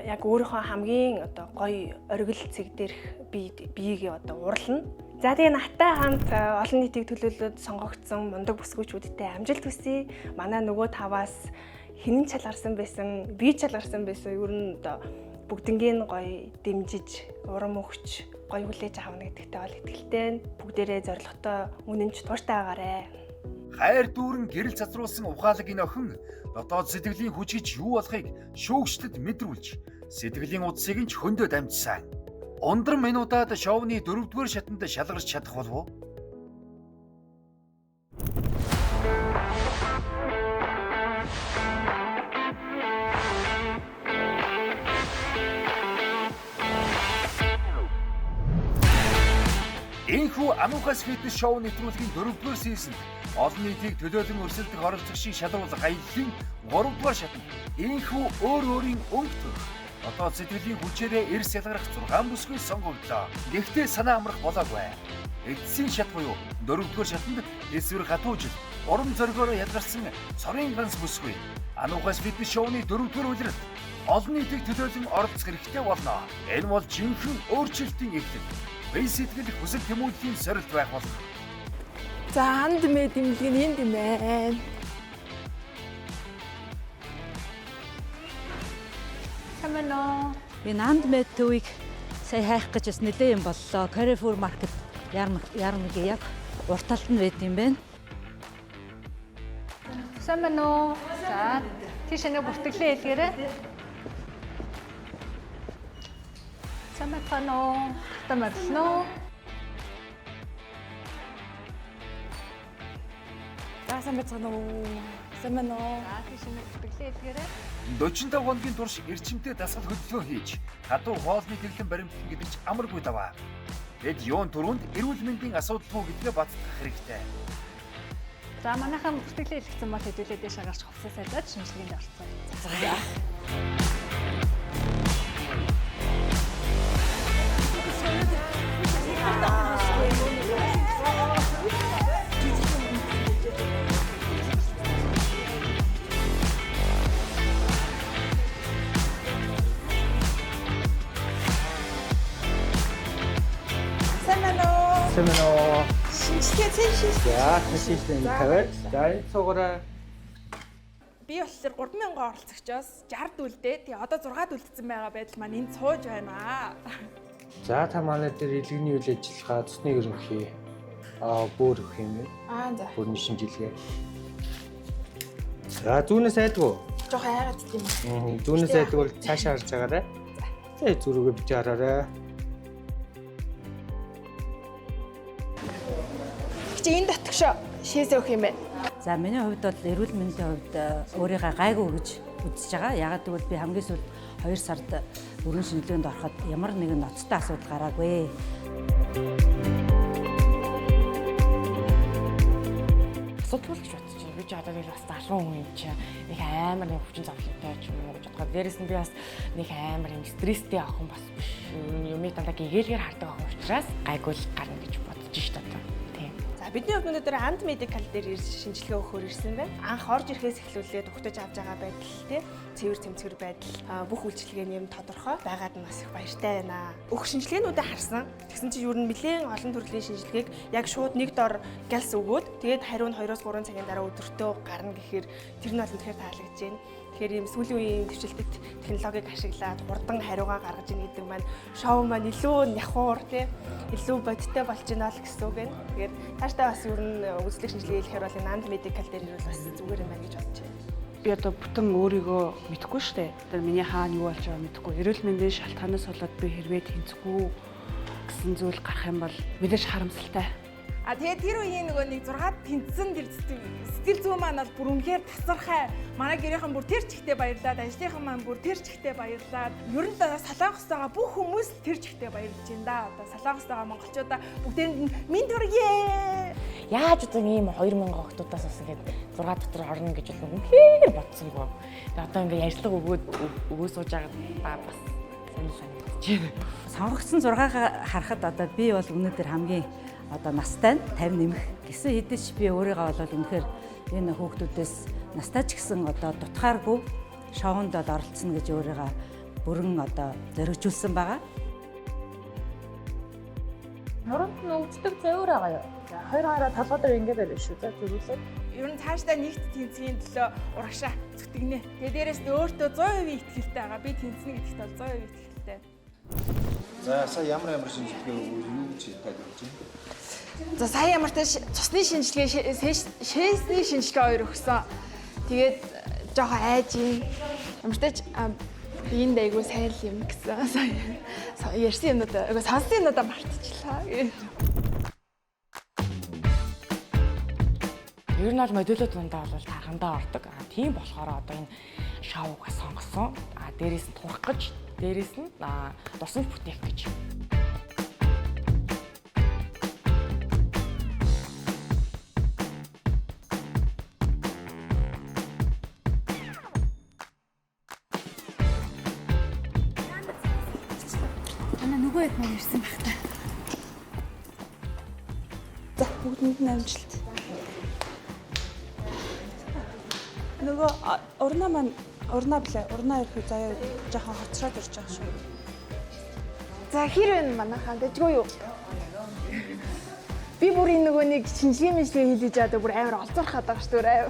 яг өөрийнхөө хамгийн одоо гоё оргил цэг дээрх биеийг одоо урлана. За тэгээ наттай хамт олон нийтийг төлөвлөд сонгогдсон мундаг бүсгүйчүүдтэй амжилт хүсье. Манай нөгөө таваас хинэн чалгарсан байсан, би чалгарсан байсан. Ер нь одоо бүгднгийн гоё дэмжиж, урам өгч, гоё хүлээж авна гэдэгтээ бол итгэлтэй. Бүгдээрээ зоригтой үнэнч тууштай байгаарэ. Хайр дүүрэн гэрэл цацруулсан ухаалаг энэ охин дотоод сэтгэлийн хүч гэж юу болохыг шүүгчдэд мэдрүүлж, сэтгэлийн утсыг нь ч хөндөд амжсан. Ундран минутад шоуны 4-р шатанд шалгарч чадах болов уу? Энэхүү Амухас фитнес шоу нэвтрүүлгийн 4-р сизон олон нийтийг төлөөлөн өрсөлдөх оролцогчийн шалгуулах аяллаа 3-р шатанд энэхүү өөр өөрийн өнгө төрх одоо сэтгэлийн хүчээрээ эрс ялгарах 6 бүсгүй сонгогдлоо. Гэхдээ санаа амрах болоогүй. Эцсийн шат буюу 4-р шатанд эсвэр хатуужил урам зоригоор ялгарсан цорын ганц бүсгүй Амухас фитнес шоуны 4-р улиралд олон нийтийг төлөөлөн оролцох хэрэгтэй болно. Энэ бол жинхэнэ өөрчлөлтийн эхлэл. Бие сэтгэл хүсэл тэмүүллийн сорилт байх болно. За анд мэ дэмлэг нь энд юм байна. Камано. Энэ анд мэ төвийг сая хайх гэж бас нэлээ юм боллоо. Carrefour market ярмаг яг урт талд нь байт юм байна. Самано. За тийш нэг бүртгэлээ хэлгээрэй. Саматано, тамарно. За саматано. Самано. За тийш нэг бүртгэлээ хэлгээрэй. 45 хоногийн турш эрчимтэй дасгал хөдөлгөөн хийж хадуу хоолны тэглэн баримтлан гэдэг ч амаргүй даваа. Тэгэд юун түрүүнд эрүүл мэндийн асуудал руу гэдгээ баттгах хэрэгтэй. За манайхан бүртгэлээ хэлгэсэн бол хэдүүлээ дэше гарч хувцас сайлаад шинжилгээнд орцгоё. За. Семено. Шинжилгээ цэвэршээ. За, хэсэгтэй тавиад. За, энэ цугаараа Би болохоор 3000 оролцогчоос 60 дүлдээ. Тэгээ одоо 6 дүлдсэн байгаа байдал маань энд сууж байна. за та манай дээр илгэний үйл ажиллагаа цусны ерөнхий бүр өгөх юм байна. За. Бүрний шинжилгээ. За, зүүнээс айдгүй. Жохоо хайгаад тийм үү? Зүүнээс айдгүй бол цаашаа харж байгаарай. За, зүрхөө бич хараарай. Энэ дотгошоо шээсээ өгөх юм байна. За миний хувьд бол эрүүл мэндийн хувьд өөрийгөө гайгүй гэж үзэж байгаа. Ягаад гэвэл би хамгийн сүүлд 2 сард өргөн шинжилгээнд ороход ямар нэгэн ноцтой асуудал гараагүй. асуудалгүй л гэж бодож байна. Би ч одоо нэг бас залуу хүн юм чи нэг амар нэг хүчин зовлонтой ч юм уу гэж бодоход дээрэс нь би бас нэг амар юм стресстэй охин бас биш. Юмыг дандаа гэгээлгээр хардаг охин учраас гайгүй л гарна гэж бодож шít одоо. За бидний хувьд өнөөдөр Анд Медикал дээр шинжилгээ өгөхөөр ирсэн байна. Анх орж ирэхээс эхлүүлээд ухтаж авч байгаа байдал те цэвэр цэмцгэр байдал бүх үйлчилгээний юм тодорхой байгаад нь бас их баяртай байна. Өгөх шинжилгээнүүдээ харсан. Тэгсэн чинь юу н нэлээд олон төрлийн шинжилгээг яг шууд нэг дор галс өгөөд тэгээд хариу нь 2-3 цагийн дараа өдөртөө гарна гэхээр тэр нь бол үнэхээр таалагдж байна. Тэгэхээр ийм сүүлийн үеийн төвчлөлтөд технологиг ашиглаад хурдан хариугаа гаргаж ийн гэдэг маань шоу маань илүү нягуур тий илүү бодиттой болж байна л гэсэн үг байна. Тэгэхээр тааштай бас ер нь үзлэг шинжилгээ хийхээр бол энэ Анд Медикал дээр ирвэл бас зүгээр юм байна гэж бодож байна. Би одоо бүтэн өөрийгөө мэдэхгүй шүү дээ. Одоо миний хаана юу болж байгааг мэдэхгүй. Эрүүл мэндийн шалтгаанаас болоод би хэрвээ тэнцэхгүй гэсэн зүйл гарах юм бол мэдээж харамсалтай. Тэгээд тэр үеийн нөгөө нэг 6 тэнцсэн тэр сэтгэл зүй маань бол бүр үнэхээр тасархай. Манай гэрийнхэн бүр тэр чигтээ баярлаад, ажлынхан маань бүр тэр чигтээ баярлаад, ер нь Солонгост байгаа бүх хүмүүс тэр чигтээ баярлж байна да. Одоо Солонгост байгаа монголчуудаа бүгдээнд нь минь төргий. Яаж одоо ийм 2000 охтуудаас бас ингээд 6 дотор орно гэж бол үнэхээр бодсонгүй. Тэгээд одоо ингээд ярьцлага өгөө сууж байгаа бас санагдаж байна. Сонгогдсон 6-аа харахад одоо би бол өнөөдөр хамгийн одоо настай 50 нэмэх гэсэн хэдэж би өөрийгөө бол үнэхээр энэ хүүхдүүдээс настай ч гэсэн одоо дутхааргүй шоунд бол оролцсон гэж өөрийгөө бүрэн одоо зоригжуулсан байгаа. Нурамт нь өвддөг зөөр байгаа юу? Хоёр хараа толгойдоо ингэ байл шүү. За зүрүүлээд. Ер нь цаашдаа нэгт тэнцгийн төлөө урагшаа зүтгэнэ. Тэгээ дээрэс нь өөртөө 100% итгэлтэй байгаа. Би тэнцэнэ гэдэгт бол 100% итгэлтэй. За сая ямар шинжилгээ өгвөл юу гэж тайлбарлаж байна? За сая ямартай цусны шинжилгээ, шээсний шинжилгээ 2 өгсөн. Тэгээд жоохон айж юм. Ямартай ч биеинд айгүй сайн л юм гэсэн. Сая ярьсан юмудаа, айгүй сонсон юмудаа мартчихлаа. Ер нь бол модулууд дундаа бол тархандаа ордог. Тийм болохоор одоо энэ шоуг сонгосон. Дээрээс нь турах гэж, дээрээс нь дусанч бүтээх гэж. Нөгөө хэд мөн ирсэн байх та. За бүгдэнд нь амжилт. Нөгөө урнаа маань урнаа ирэхэд заяа жоохон хоцроод ирж байгаа шүү. За хэр вэ манайхаа дэжгүй юу? Би бүр энэ нөгөө нэг шинжилгээ хийлгэж байгаа бүр амар олзуурхаад байгаа шүү дээ.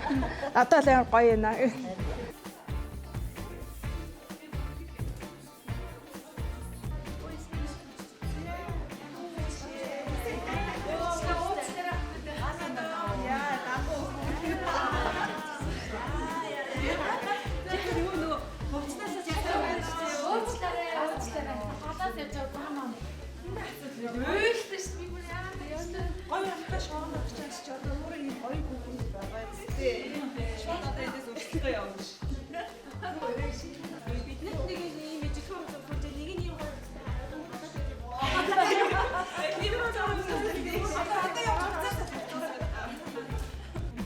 Одоо л амар гоё байна.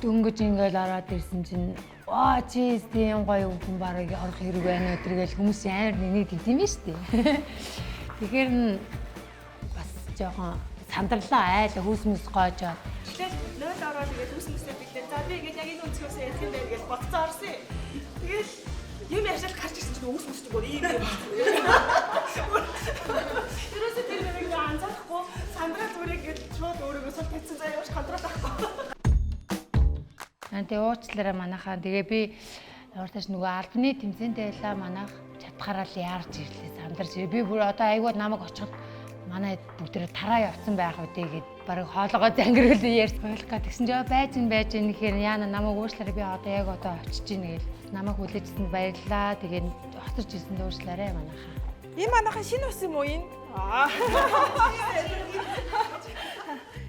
Дөнгөж ингээл ороод ирсэн чинь ваа чи тийм гоё хүн барыг орох хэрэг байна өдргээл хүмүүс амар нэнийг гэдэг юм шүү дээ. Тэгэхээр нь бас жоохон сандарлаа айл хүүс мэс гоожоо. Тэгэл 0 ороод тэгээд хүүс мэсээ бидлээ. За би ингээд яг энэ өнцгөөс ярих юм байна гэж бодцоо орсон. Тэгэл юм яшаал гарч ирсэн чинь хүүс мэс зүгээр ийм юм. Ерөөсөө тэр нэг анзаарахгүй сандрал зүгээр ингээд шууд өөрийгөө сул тавьсан заа явж контрол авахгүй. Тэгээ уучлаарай манайхаа. Тэгээ би урташ нөгөө албаны тэмцээнтэй байлаа манайх чадхаараа л яарч ирлээ сандарч. Би бүр одоо айгууд намайг очиход манай бүгдээ тараа явцсан байх үдэ гэд барыг хоолоогоо зангиргал ярьж болох га тэгсэн жоо байж ин гэхээр яана намайг уучлаарай би одоо яг одоо очиж ийн гээл намайг хүлээжсэнд баярлалаа. Тэгээ хоцорч ирсэнд уучлаарай манайхаа. Энэ манайхаа шинэ ус юм уу энэ?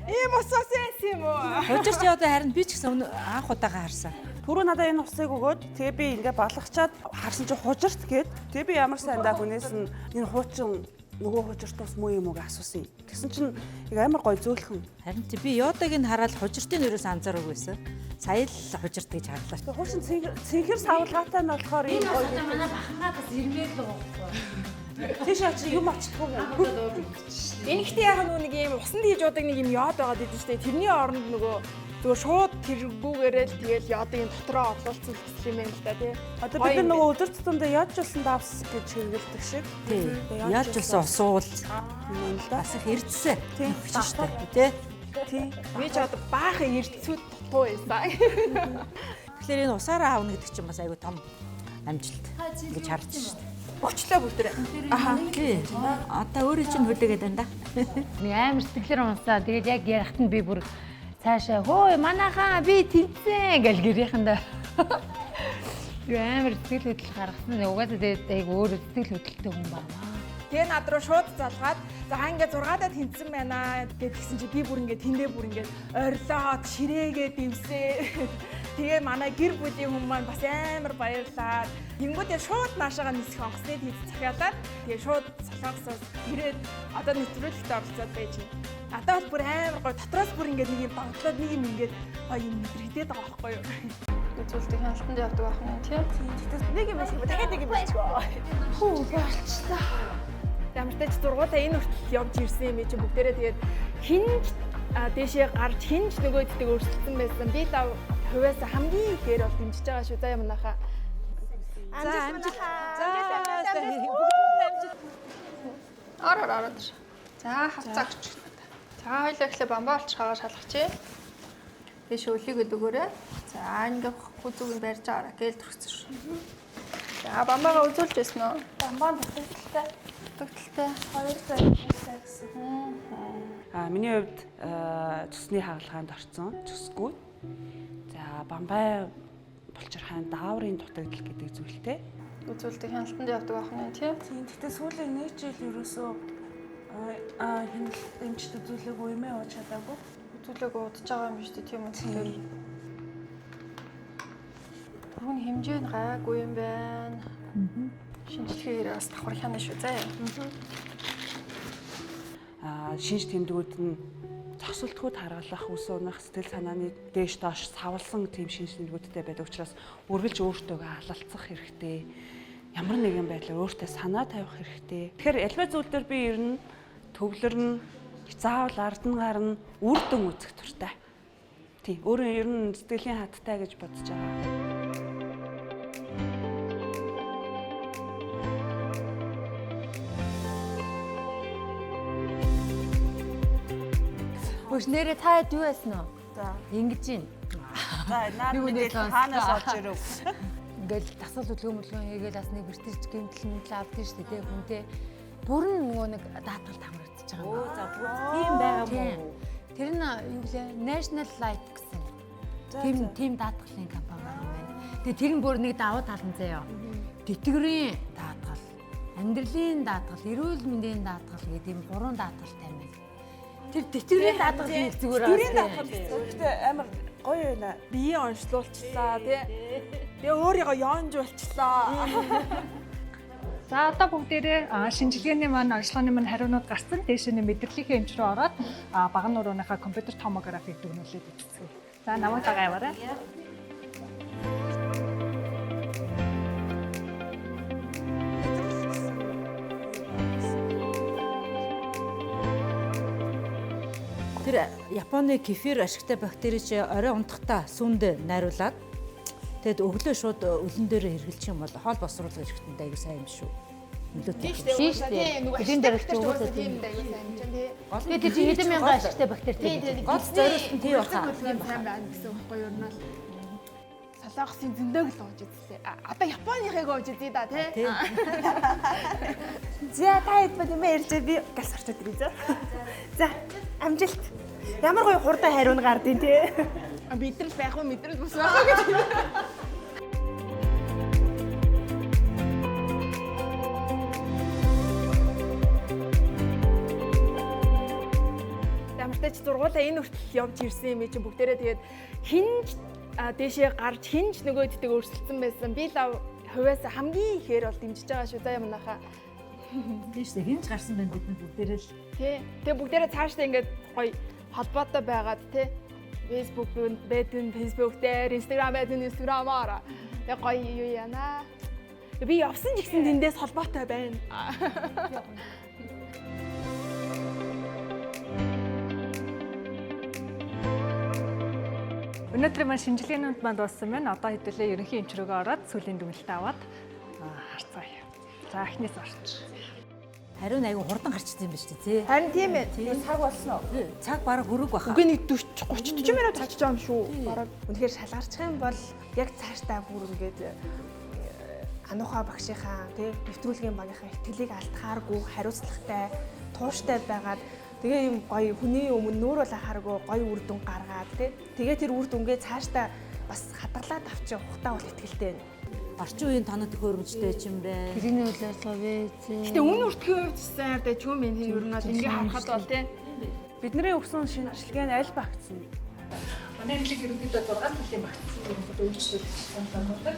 Ийм усаас юм уу? Хожирч одоо харин би ч гэсэн анх удаага харсан. Түрүү надад энэ усыг өгөөд тэгээ би ингээ балгачаад харсан чинь хужирт гээд тэгээ би ямар сайндаа хүнээс нь энэ хуучин нөгөө хужиртаас муу юм уу гэж асуусан. Тэгсэн чинь яг амар гоё зөөлхөн. Харин чи би Йодаг нь хараад хужиртын өрөөс анзаараагүй байсан. Сая л хужирт гэж харлаа. Тэгээ хуучин цэнхэр савлгаатай нь болохоор ийм гоё. Манай бахнаа бас ирмээд л байгаа. Тийш очиж юм очтгүй. Энэ ихтэй яг нэг юм усан дийж удаг нэг юм яод байгаа гэдэг чинь тэрний оронд нөгөө зүгээр шууд тэргүүгээрээ л тэгэл яодын дотроо орлуулсан юм байна л да тий. Одоо бид нөгөө өдөр тутамдаа яаж болсон давс гэж хэрэгэлдэг шиг. Яаж болсон усуул. Бас их эрдсэн. Тийм шүү дээ тий. Би ч одоо баахан эрдцүүд дутуу байсан. Тэгэхээр энэ усаараа аавна гэдэг чинь бас айгүй том амжилт гэж харж шүү дээ. Өчлөө бүтэр. Аха тий. Одоо өөрөө чинь хүлээгээд байна да. Нэг амар сэтгэлээр унсаа. Тэгээд яг ярахт нь би бүр цаашаа хөөе манайхаа би тэмцэн гэл гэрийнхэндээ. Би амар сэтгэл хөдлөл гаргасан. Угаасаа тэгээд айгүй өөрөө сэтгэл хөдлөлтэй хүн байна. Тэгээ над руу шууд залгаад за ингээ 6-даа тэнцсэн байна гэдгийгсэн чи би бүр ингээ тэндээ бүр ингээ орилоод ширээгээ дивсээ. Тэгээ манай гэр бүлийн хүмүүс маань бас амар баярлаад тэнгүүдээ шууд наашаага нисэх онгоцны тийц захиалаад тэгээ шууд солонгосоос ирээд одоо нэвтрүүлэгт оролцоод байж байна. Надад бол бүр амар гоё дотроос бүр ингээ нэг юм дагдлаад нэг юм ингээ гоё юм мэдрэгдээд байгаа байхгүй юу? Үзүүлдэг хяналтанд явдаг байх нь тийм. Тэгтээ нэг юм шиг дахиад нэг юм болчихгоо. Хөө болчлаа. Ямартай ч зургуулаа энэ хүртэл явж ирсэн юм чи бүгдээрээ тэгээд хинж дээшээ гарч хинж нөгөөддөг өрсөлдсөн байсан. Би лав хувьяасаа хамгийн ихээр бол дэмжиж байгаа шүү. За юм нахаа. Амжилт. Ороо. За хавцаагч. За хоёлаа ихлэ бамбаа олчихгаа шалгачээ. Дээш өлийгөө дөгөөрэй. За ингээ хүзүүг нь барьж аваарай. Гээл төрсөн шүү. За бамбаагаа үзүүлж байсан уу? Бамбаа дутагдaltaй. Дутагдaltaй. 2 цаг гэсэн. Миний хувьд цусны хагалгаанд орсон. Цусгүй. За бамбай булчирхайн дааврын дутагдал гэдэг зүйлтэй. Үзүүлдэг хяналтанд явдаг байх нь тийм. Гэхдээ сүүлийн нэг жил ерөөсөө хяналт эмчт үзүүлээгүй юм уу чадаагүй. Үзүүлээгүй удаж байгаа юм шүү дээ тийм үү. Түрүүний хэмжээ нь гайгүй юм байна. Шинжилгээгээр бас давхар хянаа шүү заа. Шинж тэмдгүүд нь зогсолтгүйд харгалах, үс унах, сэтгэл санааны дээш доош савлсан тийм шинж тэмдгүүдтэй байдаг учраас үргэлж өөртөөгөө халалцах хэрэгтэй. Ямар нэгэн байдлаар өөртөө санаа тавих хэрэгтэй. Тэгэхээр альва зүйл дээр би ер нь төвлөрн, заавал ард нь гарна, үр дүн үзэх туртай. Тийм, өөрөө ер нь сэтгэлийн хаттай гэж бодож байгаа. Хөөш нэрээ та хэд юу байсан уу? За. Ингэж юм. За, наад мэдээ хаанаас орж ирв? Ингээл дасгал хөдөлгөөн хийгээл бас нэг бэртэж гэмтэл мэдлээ авдсан шүү дээ хүнтэй. Бүрэн нөгөө нэг даатгалд хамрагдчихж байгаа. Оо за бүр тийм байгаа мó. Тэр нь юу гэлээ National Light гэсэн. Тим даатгалын компани байна. Тэгээ тэр нь бүр нэг давуу тал нь заяа. Тэтгэврийн даатгал, амьдралын даатгал, эрүүл мэндийн даатгал гэдэг юм 3 даатгалтай байна. Тэр тэтгэврийн даатгал нэг зүгээр аа. Тэтгэврийн даатгал гэхдээ амар гоё байна. Биеэ онцлуулчлаа тий. Тэгээ өөрийгөө яонж болчлаа. За одоо бүгдээрээ шинжилгээний маань онцлогооны маань хариунууд гарсан. Дээш нь мэдрэлийн эмч рүү ороод баган нурууныхаа компьютер томографиг дүгнүүлээд үзсэн. За намайг дагааваарай. Тэр Японы кефир ашигтай бактери чи орой унтахтаа сүнд найруулад тэгэд өглөө шууд өлөн дээр хэргэлчих юм бол хоол босруулах хэрэгтэнд аягүй сайн юм шүү. Тийм шүү дээ. Эдийн дээр ч угаасаа тийм. Тэгээд тэр хэдэн мянган ашигтай бактеритэй. Гол зориулт нь тий баха. Тийм сайн байна гэсэн үг гоё юм аа. Солонгосын зөндөг л ууж үзлээ. Одоо Японыхыг ууж үзье да тий. За та хэд бод юм ярьж би галс орчод ирээ зөө. За амжилт. Ямар гоё хурдан хариуна гардیں тий. Мэдрэл байх уу мэдрэл бус байх уу гэж. Ямартай ч зургуулаа энэ хүртэл явж ирсэн юм чи бүгдээрээ тэгээд хинж дээшээ гарч хинж нөгөөддөг өрсөлдсөн байсан. Би лав хувьяасаа хамгийн ихээр бол дэмжиж байгаа шүү. За юм нахаа. Тийм шүү дээ. Хинж гарсан байна бид бүгдээрээ л. Тий. Тэгээ бүгдээрээ цаашдаа ингээд гоё холбоотой байгаад тий. Facebook бэдэн Facebook дээр, Instagram бэдэн Instagram-аар. Тэгээ гоё юу яана. Би явсан ч гэсэн тэндээс холбоотой байна. Өнөөдөр маань шинжилгээнүүд манд дууссан байна. Одоо хэдүүлээ ерөнхий эмч рүүгээ ороод сүүлийн дүгнэлтээ аваад харцгаая. За эхнээс орч. Хариу айгу хурдан гарчсан юм ба шүү дээ тий. Харин тийм ээ. Цаг болсон уу? Цаг бараг хөрөг баха. Үгүй нэг 40 минут цаачж байгаа юм шүү. Бараг үнэхээр шалгарчих юм бол яг цаашдаа бүр ингээд ануухай багшийнхаа тий нэвтрүүлгийн багийнхаа итгэлийг алдахааргүй хариуцлагатай тууштай байгаад тэгээ юм гоё хүний өмнө нүүр бол ахааргүй гоё үр дүн гаргаад тэгээ тэр үр дүнгээ цаашдаа бас хадгалаад авчих ухтаа бол итгэлтэй байна. Орчин үеийн тоног хөрөмжтэй ч юм бэ. Тэрний үйлчлэгээ вэ. Гэтэ өмнө үртгэхийн хувьд сайр дэ чүм энэ ер нь бол ингээ харахад бол тий Бидний өгсөн шинжилгээ нь аль багтсан? Манай хэлийг ерөнхийдөө 6 төрлийн багцсан ерөнхийдөө үйлчлүүлсэн санагддаг.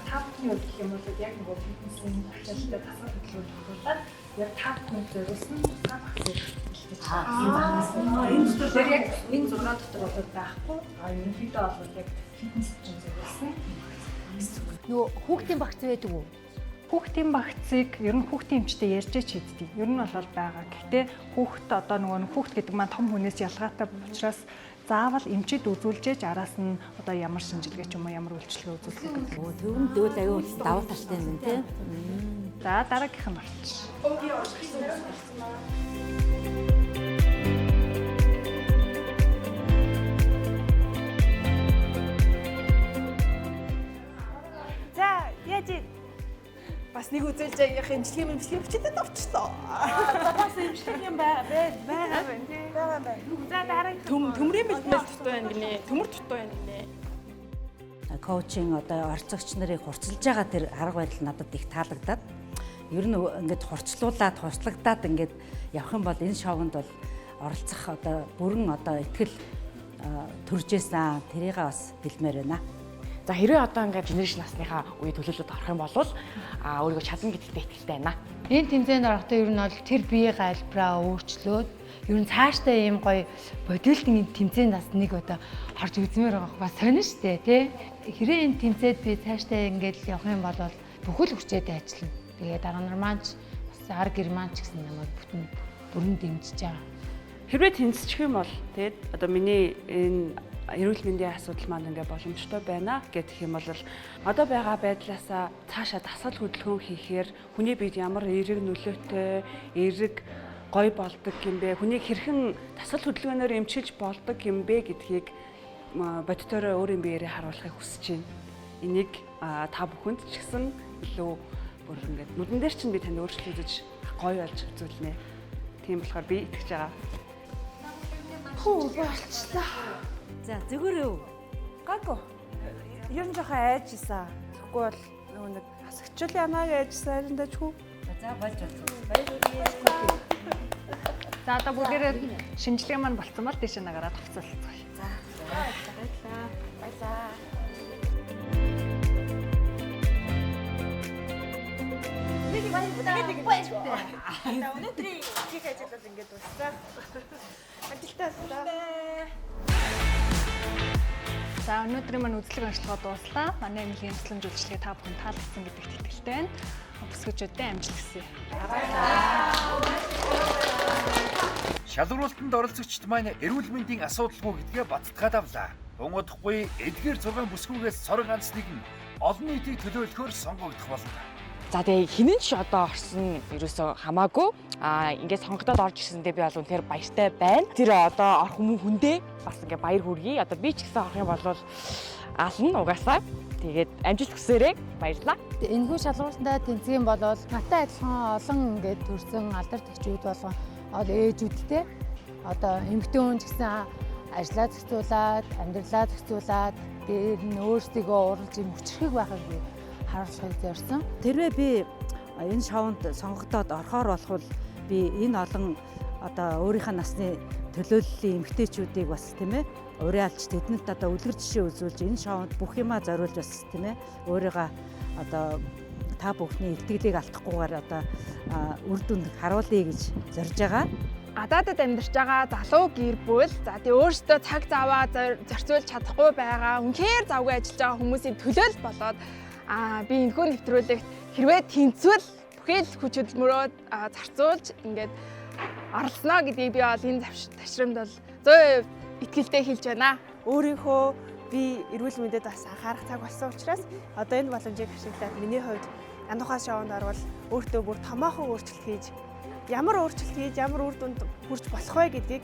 5-ны үед гэх юм бол яг нөгөө фитнесийн ачаалттай тасгал хөдөлгөөнд хадгалаад яг 5 хүн зориулсан тусгай багцыг бэлтгэж байгаа. Энэ зүйл яг энэ 6 дотор бол байхгүй. Ерөнхийдөө бол яг фитнес чинь зориулсан. Нөгөө хүүхдийн багц байдаг уу? Хүүхдийн багцыг ер нь хүүхдийн эмчтэй ярьж хийддэг. Ер нь бол байгаа. Гэхдээ хүүхд одоо нөгөө хүүхд гэдэг маань том хүнээс ялгаатай учраас заавал эмчид үзүүлжээж араас нь одоо ямар шинжилгээ ч юм уу ямар үйлчлэгээ үзүүлэх гэдэг. Төвөнд дэвэл аюул давуу талтай юм тий. За дараагийнх нь орч. За яаж бас нэг үзүүлж яг эмчилгээ бичээд авчихсан. За бас эмчилгээ байгаа байна тий. Байгаа байна. За дараагийн төмрийн бэлтгэл дутуу байна гинэ. Төмөр дутуу байна гинэ. Коучинг одоо орцогч нарыг хурцлж байгаа тэр арга байдал надад их таалагдаад ер нь ингээд хурцлуулаад туслагдаад ингээд явах юм бол энэ шоунд бол оролцох одоо бүрэн одоо ихтгэл төржсэн тэрийг бас хэлмээр байна. За хэрвээ одоо ингээд генерашн насныхаа үе төлөвлөлт орох юм бол өөрийгөө чадна гэдэгт итгэлтэй байна. Энэ тэмцээнд орохдоо ер нь бол тэр биеийн альбраа өөрчлөөд ер нь цаашдаа ийм гоё бодибилдингийн тэмцээнд бас нэг одоо харж үзмээр байгаа бас сонир штэ тий. Хэрэг энэ тэмцээд би цаашдаа ингээд явах юм бол бүхэл хүчээтэй ажиллана. Тэгээ дараа нар маань ч бас ар герман ч гэсэн намайг бүрэн дэмжиж байгаа. Хэрвээ тэнцчих юм бол тэгээд одоо миний энэ эрүүл мэндийн асуудал маань ингээ боломжтой байна гэх юм бол одоо байгаа байдлаасаа цаашаа дасгал хөдөлгөөн хийхээр хүний биед ямар эерэг нөлөөтэй эерэг гой болдог юм бэ, хүнийг хэрхэн дасгал хөдөлгөөнөөр эмчилж болдог юм бэ гэдгийг бодитоороо өөрийн биеэрээ харуулахыг хүсэж байна. Энийг та бүхэнд ч гэсэн илүү бүр ингээд нүдэн дээр чинь би танд өөрчлөлт үзэж гоё болж үзүүлнэ. Тийм болохоор би итгэж байгаа. Хөө болчлаа. За зүгээр юу? Гаагүй. Ер нь жоохон айжсан. Тэгэхгүй бол нөгөө нэг асагчл ямааг айжсан ариндаа ч хүү. За болж байна. За одоо бүгдээрээ шинжилгээ маань болцсон бол тийш нагараад хувцалцгаая. За. Баярлалаа. Баярлалаа. Нэг баярлалаа. Өнөөдрийн их ажил бол ингээд дууссан. Ажилтаа суулаа. За өнөөдрийн маань үзлэг онцлогоо дууслаа. Манай эмнэлгийн тусламж үйлчлэгээ та бүхэн таалагдсан гэдэгт итгэлтэй байна. Бүсгүйчүүдтэй амжилт хүсье. Шалгуултанд оролцогчд маань эрүүл мэндийн асуудалгүй гэдгээ баттгаад авлаа. Дунгуудахгүй эдгээр 6 бүсгүйгээс цорын ганц нэг нь олон нийтийг төлөөлөхөөр сонгогдох болно. За тэгээ хинэн ч одоо орсон ерөөсөө хамаагүй ингээд сонгогдоод орж ирсэндээ би бол үнэхээр баяртай байна. Тэр одоо орох хүндээ бас ингээд баяр хүргэе. Одоо би ч гэсэн орох юм бол ална угаасаа. Тэгээд амжилт хүсээрэй. Баярлалаа. Энэхүү шалгуултанд тэнцгийн бол надтай адилхан олон ингээд төрсэн алдар төгчүүд болгон ээжүүдтэй одоо эмэгтэй хүн ч гэсэн ажлаа зохицуулаад, амьдралаа зохицуулаад дээр нь өөрсдийгөө уралж юм хүчрхэг байхыг би харуулахыг зорьсон. Тэрвээ би энэ шоунд сонгогдоод орохоор болохвол би энэ олон одоо өөрийнхөө насны төлөөллийн эмэгтэйчүүдийг бас тийм ээ уриалж тэднэрт одоо үлгэр жишээ үзүүлж энэ шоунд бүх юмаа зориулж бас тийм ээ өөрийгөө одоо та бүхний илтгэлийг алдахгүйгээр одоо үр дүнд харуулъя гэж зорж байгаа. Гадаадд амьдарч байгаа залуу гэр бүл за тий өөрсдөө цаг заваа зарцуулж чадахгүй байгаа үнэхээр завгүй ажиллаж байгаа хүмүүсийн төлөө л болоод би энэхүү нэвтрүүлэгт хэрвээ тэнцвэл бүхий л хүч хөдөлмөрөө зарцуулж ингээд оролцоно гэдгийг би бол энэ ташрамд бол 100% итгэлтэй хэлж байна. Өөрийнхөө би эрүүл мэндэд бас анхаарах цаг болсон учраас одоо энэ боломжийг ашиглаад миний хувьд Янухаас шоунд орвол өөртөө бүр томоохон өөрчлөлт хийж ямар өөрчлөлт хийж ямар үр дүнд хүрч болох вэ гэдгийг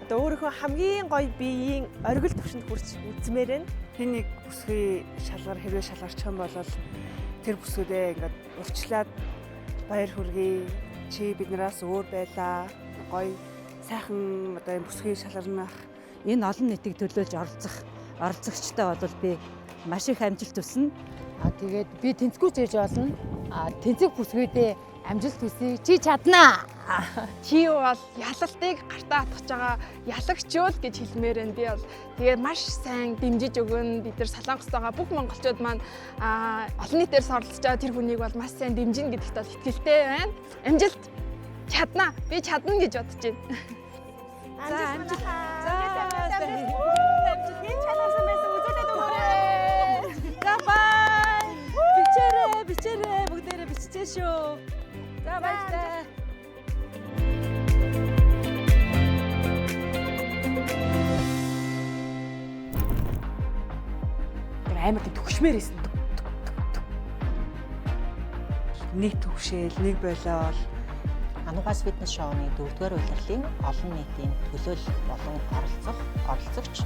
одоо өөрийнхөө хамгийн гоё биеийн оргил төвшөнд хүрч үзмээр байна. Хин нэг бүсгүй шалгар хэрвээ шалгарчих юм бол тэр бүсгүүдээ ингээд урьдчилаад баяр хүргэе. Чи биднээс өөр байлаа. Гоё сайхан одоо энэ бүсгүй шалгарнах Энэ олон нийтийг төлөөлж оролцогчтой бол би маш их амжилт хүснэ. Тэгээд би тэнцвэрч ээж болно. Тэнцэг бүсгүйдээ амжилт хүсье. Чи чаднаа. Чи бол ялалтыг гартаа атгаж байгаа ялагчуул гэж хэлмээр байна. Би бол тэгээд маш сайн дэмжиж өгөн бид нар Солонгост байгаа бүх монголчууд маань олон нийтээр оролцож байгаа тэр хүнийг бол маш сайн дэмжинэ гэдэгт бол итгэлтэй байна. Амжилт чаднаа. Би чадна гэж бодож байна. Амжилт. Хэн чанарсан байсан үзүүлээд өгөөрэй. За бай. Бичээрэй бүгдээрээ биччихээ шүү. За баярлалаа. Амар төгшмээр исэн. нэг төвшөөл, нэг болоод Анугаас фитнес шоуны 4-р улирлын олон нийтийн төлөөлөл болон оролцогч.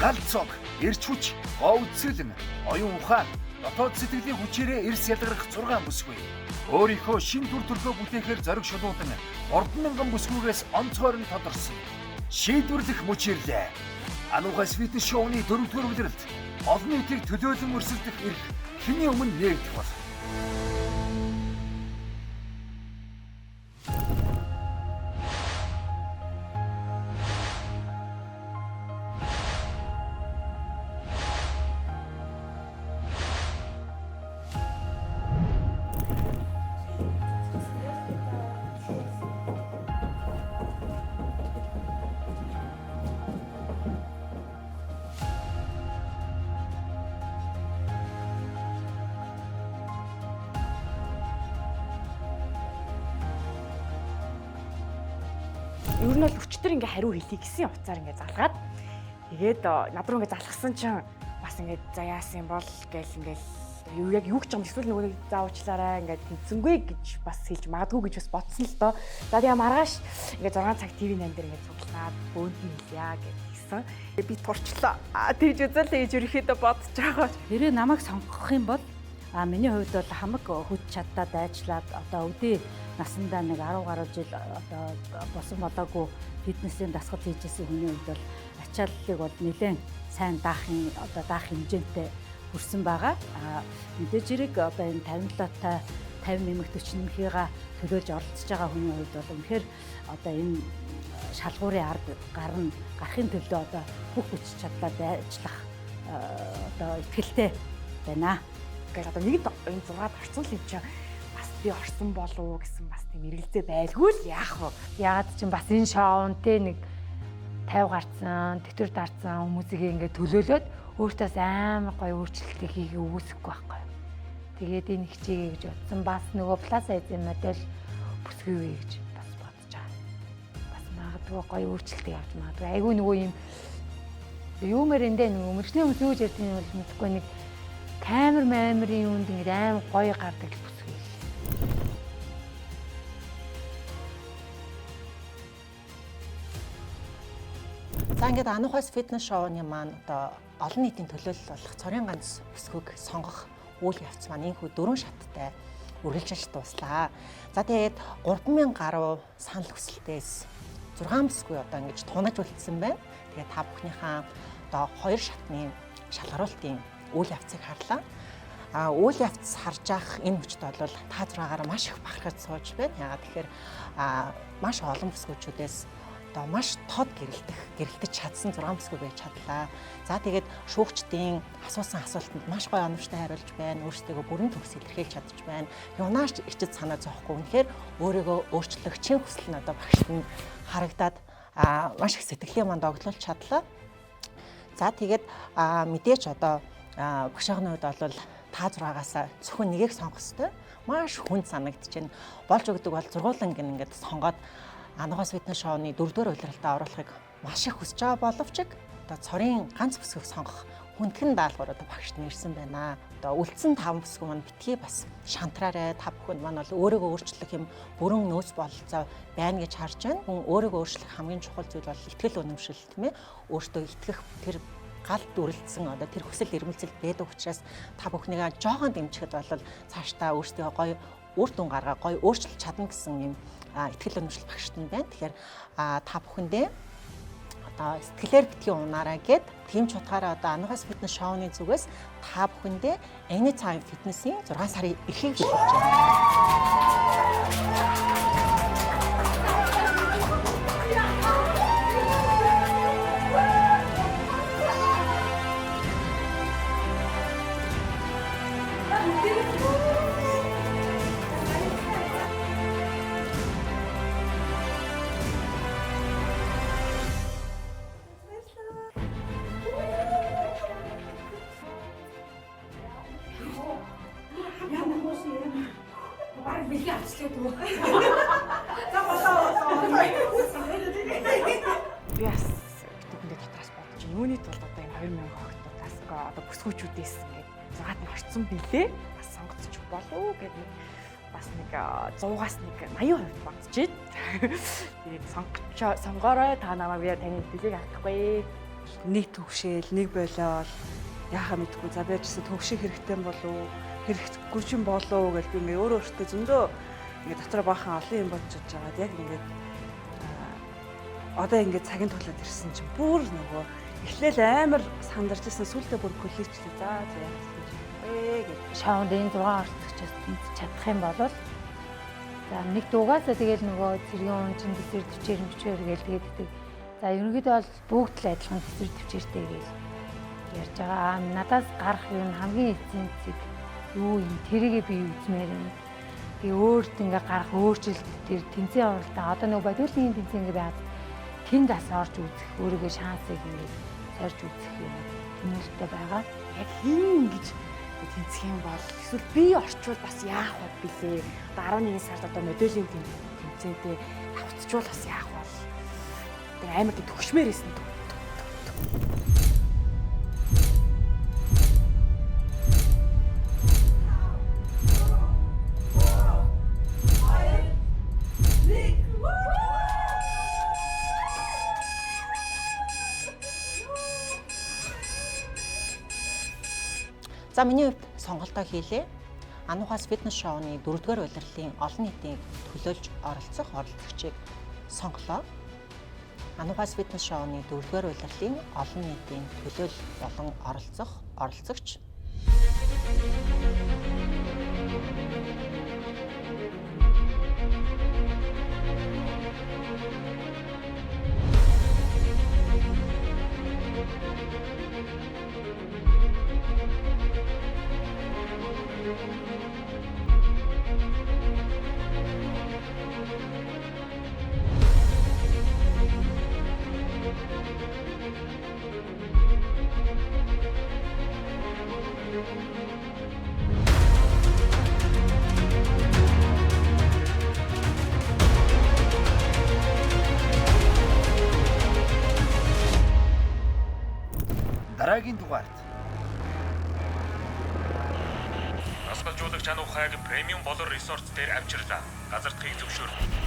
Галцог, эрч хүч, говцэлэн, оюун ухаан, дотоод сэтгэлийн хүчээрээ эрс ялгарах 6 бүсгүй. Өөрийнхөө шин дүр төрхөө бүтээхээр зориг шулуудан 3,000 бүсгүйгээс онцгойр нь тодорсон. Шийдвэрлэх мөчирлээ. Анугаас фитнес шоуны 4-р улиралд олон нийтийг төлөөлөн өрсөлдөх эрх хэний өмнө нээгдэх бол. Ер нь бол өчтөр ингээ хариу хэлье гэсэн утсаар ингээ залгаад тэгээд над руу ингээ залгасан чинь бас ингээ за яасан бол гээл ингээл юу яг юу гэж юм эсвэл нөгөө заавчлаараа ингээ тэнцэнгүй гэж бас хэлж магадгүй гэж бас бодсон л доо. За тэгээ маргааш ингээ 6 цаг ТV-8 дээр ингээ цуглаад бөөнд нь хэлье гэсэн. Би турчлаа. Тэгж үзэл тэгж ерөөхдөө бодож байгаа. Хэрэг намайг сонгох юм бол миний хувьд бол хамаг хүч чаддаа дайчлаад одоо өвдөө насандаа нэг 10 гаруй жил одоо босон болоогүй фитнесийн дасгал хийжсэн хүний хувьд бол ачааллыг бол нэлээд сайн даах хэмжээтэй хүрсэн байгаа. Мэдээж хэрэг одоо энэ 57-тай 50 нэмэх 40 нэмхийгээ төлөөлж оролцож байгаа хүний хувьд бол үнэхээр одоо энэ шалгуурын ард гарахын төлөө одоо бүх хүч чадлаа дайчлах одоо ихтэй байна. Гэхдээ одоо нэг энэ 6-д орсон л юм чинь бас би орсон болов уу гэсэн бас тийм эргэлзээ байлгүй л яах вэ? Ягаад ч юм бас энэ шоунд те нэг 50 гарцсан, тэтэр дарцсан хүмүүсийг ингээд төлөөлөөд өөртөөс амар гоё өөрчлөлтийг хийгээ үүсэхгүй байхгүй. Тэгээд энэ хичээгээ гэж бодсон. Бас нөгөө плюс сайзын модель бүсгүйвэ гэж бас бодож байгаа. Бас магадгүй гоё өөрчлөлтийг авч магадгүй. Айгүй нөгөө юм юмэр эндээ нөгөө мөрчний хүмүүс юу гэж ярьдаг юм бол мэдгүй нэг камер маамрын юунд ингээд амар гоё гардаг бүсгүй. За ингээд Анухаас фитнес шоуны маань одоо олон нийтийн төлөөлөл болох цорын ганц бүсгүйг сонгох үйл явц маань энэхүү 4 шаттай үргэлжилж дуслаа. За тэгээд 3000 гаруй санал хүсэлтээс 6 бүсгүй одоо ингэж тунаж үлдсэн байна. Тэгээд та бүхнийхээ одоо 2 шатны шалгаруултын үйл явцыг харлаа. Үйл явц харж ах энэ мөчд бол та 6-аар маш их бахархаж сууж байна. Ягаад тэгэхээр маш олон бүсгүйчүүдээс маш тод гэрэлтэж чадсан 6 бүсгүй байж чадлаа. За тэгээд шүүгчдийн асуусан асуултанд маш гоё оновчтой хариулж байна. Өөрсдөө бүрэн төгс илэрхийлж чадж байна. Юунаач ичид санаа зовхгүй. Үнэхээр өөрийгөө өөрчлөх чин хүсэл нь одоо багшд нь харагдаад маш их сэтгэлийн манд оглуулж чадлаа. За тэгээд мэдээч одоо багшийн хувьд бол та 6-аас зөвхөн нэгийг сонгох хэрэгтэй. Маш хүнд санагдчихэв. Болж өгдөг бол зургуулан ингээд сонгоод Анухаас фитнес шоуны 4-р удирдалтад оруулахыг маш их хүсэж байгаа боловч одоо цорын ганц бүсгүйг сонгох хүндхэн даалгавар одоо багшд нэрсэн байна. Одоо үлдсэн 5 бүсгүй маань битгий бас шантраарай. Та бүхэнд маань бол өөрийгөө өөрчлөх юм бүрэн нөөц бололцоо байна гэж харж байна. Хүн өөрийгөө өөрчлөх хамгийн чухал зүйл бол итгэл үнэмшил тийм ээ. Өөртөө итгэх тэр галт дүрлэлсэн одоо тэр хүсэл эрмэлзэл байдаг учраас та бүхнийгээ жоохон дэмжихэд бол цаашдаа өөрсдөө гоё үр дүн гаргаа гоё өөрчлөлт чадна гэсэн юм итгэл үнэмшил багшд нь байна. Тэгэхээр та бүхэндээ одоо сэтгэлээр битгий унаарай гэд тийм ч утгаараа одоо Анухаас фитнес шоуны зүгээс та бүхэндээ Anytime Fitness-ийн 6 сарын эрхийг хүлээж байна. Би бас бүхэндээ дотроос бодож юуны тулд одоо энэ 2000 огтоодаас одоо бүсгүйчүүдээс ингээд 6-ад нь орцсон билээ. Бас сонгоцч болов гэдэг бас нэг 100-аас нэг 80% бодчихээд. Тэгээд сонгоорой та намайг би таны дэлийг авахгүй. Нэг төвшөөл, нэг болоо яхаа мэдгүй. За би ч гэсэн төвших хэрэгтэй болов хэрэггүй ч юм болов гэж би ингээ өөртөө зөндөө ингээ дотор баахан олон юм бодож байгаа. Яг ингээд одоо ингээд цагийн тулаад ирсэн чинь бүр нөгөө эхлээл амар сандарч ирсэн сүлдээ бүр коллечлээ. За яг гэж шоунд энэ 6 орцогчоос тэнцэж чадах юм бол за нэг дуугаасаа тэгэл нөгөө цэргийн чин дэсэр төвчээр мөчээр гээл тэгээд за ерөнхийдөө бол бүгд л адилхан дэсэр төвчээртэй гээл ярьж байгаа. Надаас гарах юм хамгийн эцсийн зэг юу юм тэрийгээ би үзмээр юм. Тэгээ өөрт ингээ гарах өөрчлөлт тэр тэнцэн оролтоо одоо нөгөө бодиулын тэнцэн ингээ байгаад тэнд бас орж үзэх өөрийгөө шансыг ингээ сорж үзэх юм тэмүүлэлтэй байгаа. Яг хин гэж тэнцэх юм бол эсвэл би орчвол бас яах вэ билээ. 11 сард одоо моделийн тэмцээндээ давцчвал бас яах вэ? Тэгээ амар тийм төгшмээр исэн. За миний хувьд сонголтоо хийлээ. Анухаас фитнес шоуны 4-р удирдлын олон нийтийн төлөөлж оролцох оролцогчийг сонголоо. Анухаас фитнес шоуны 4-р удирдлын олон нийтийн төлөөлөл болон оролцох оролцогч дараагийн дугаард. Насгалжуулагч Анухайг премиум болор resort дээр авчирлаа. Газардахыг зөвшөөрнө.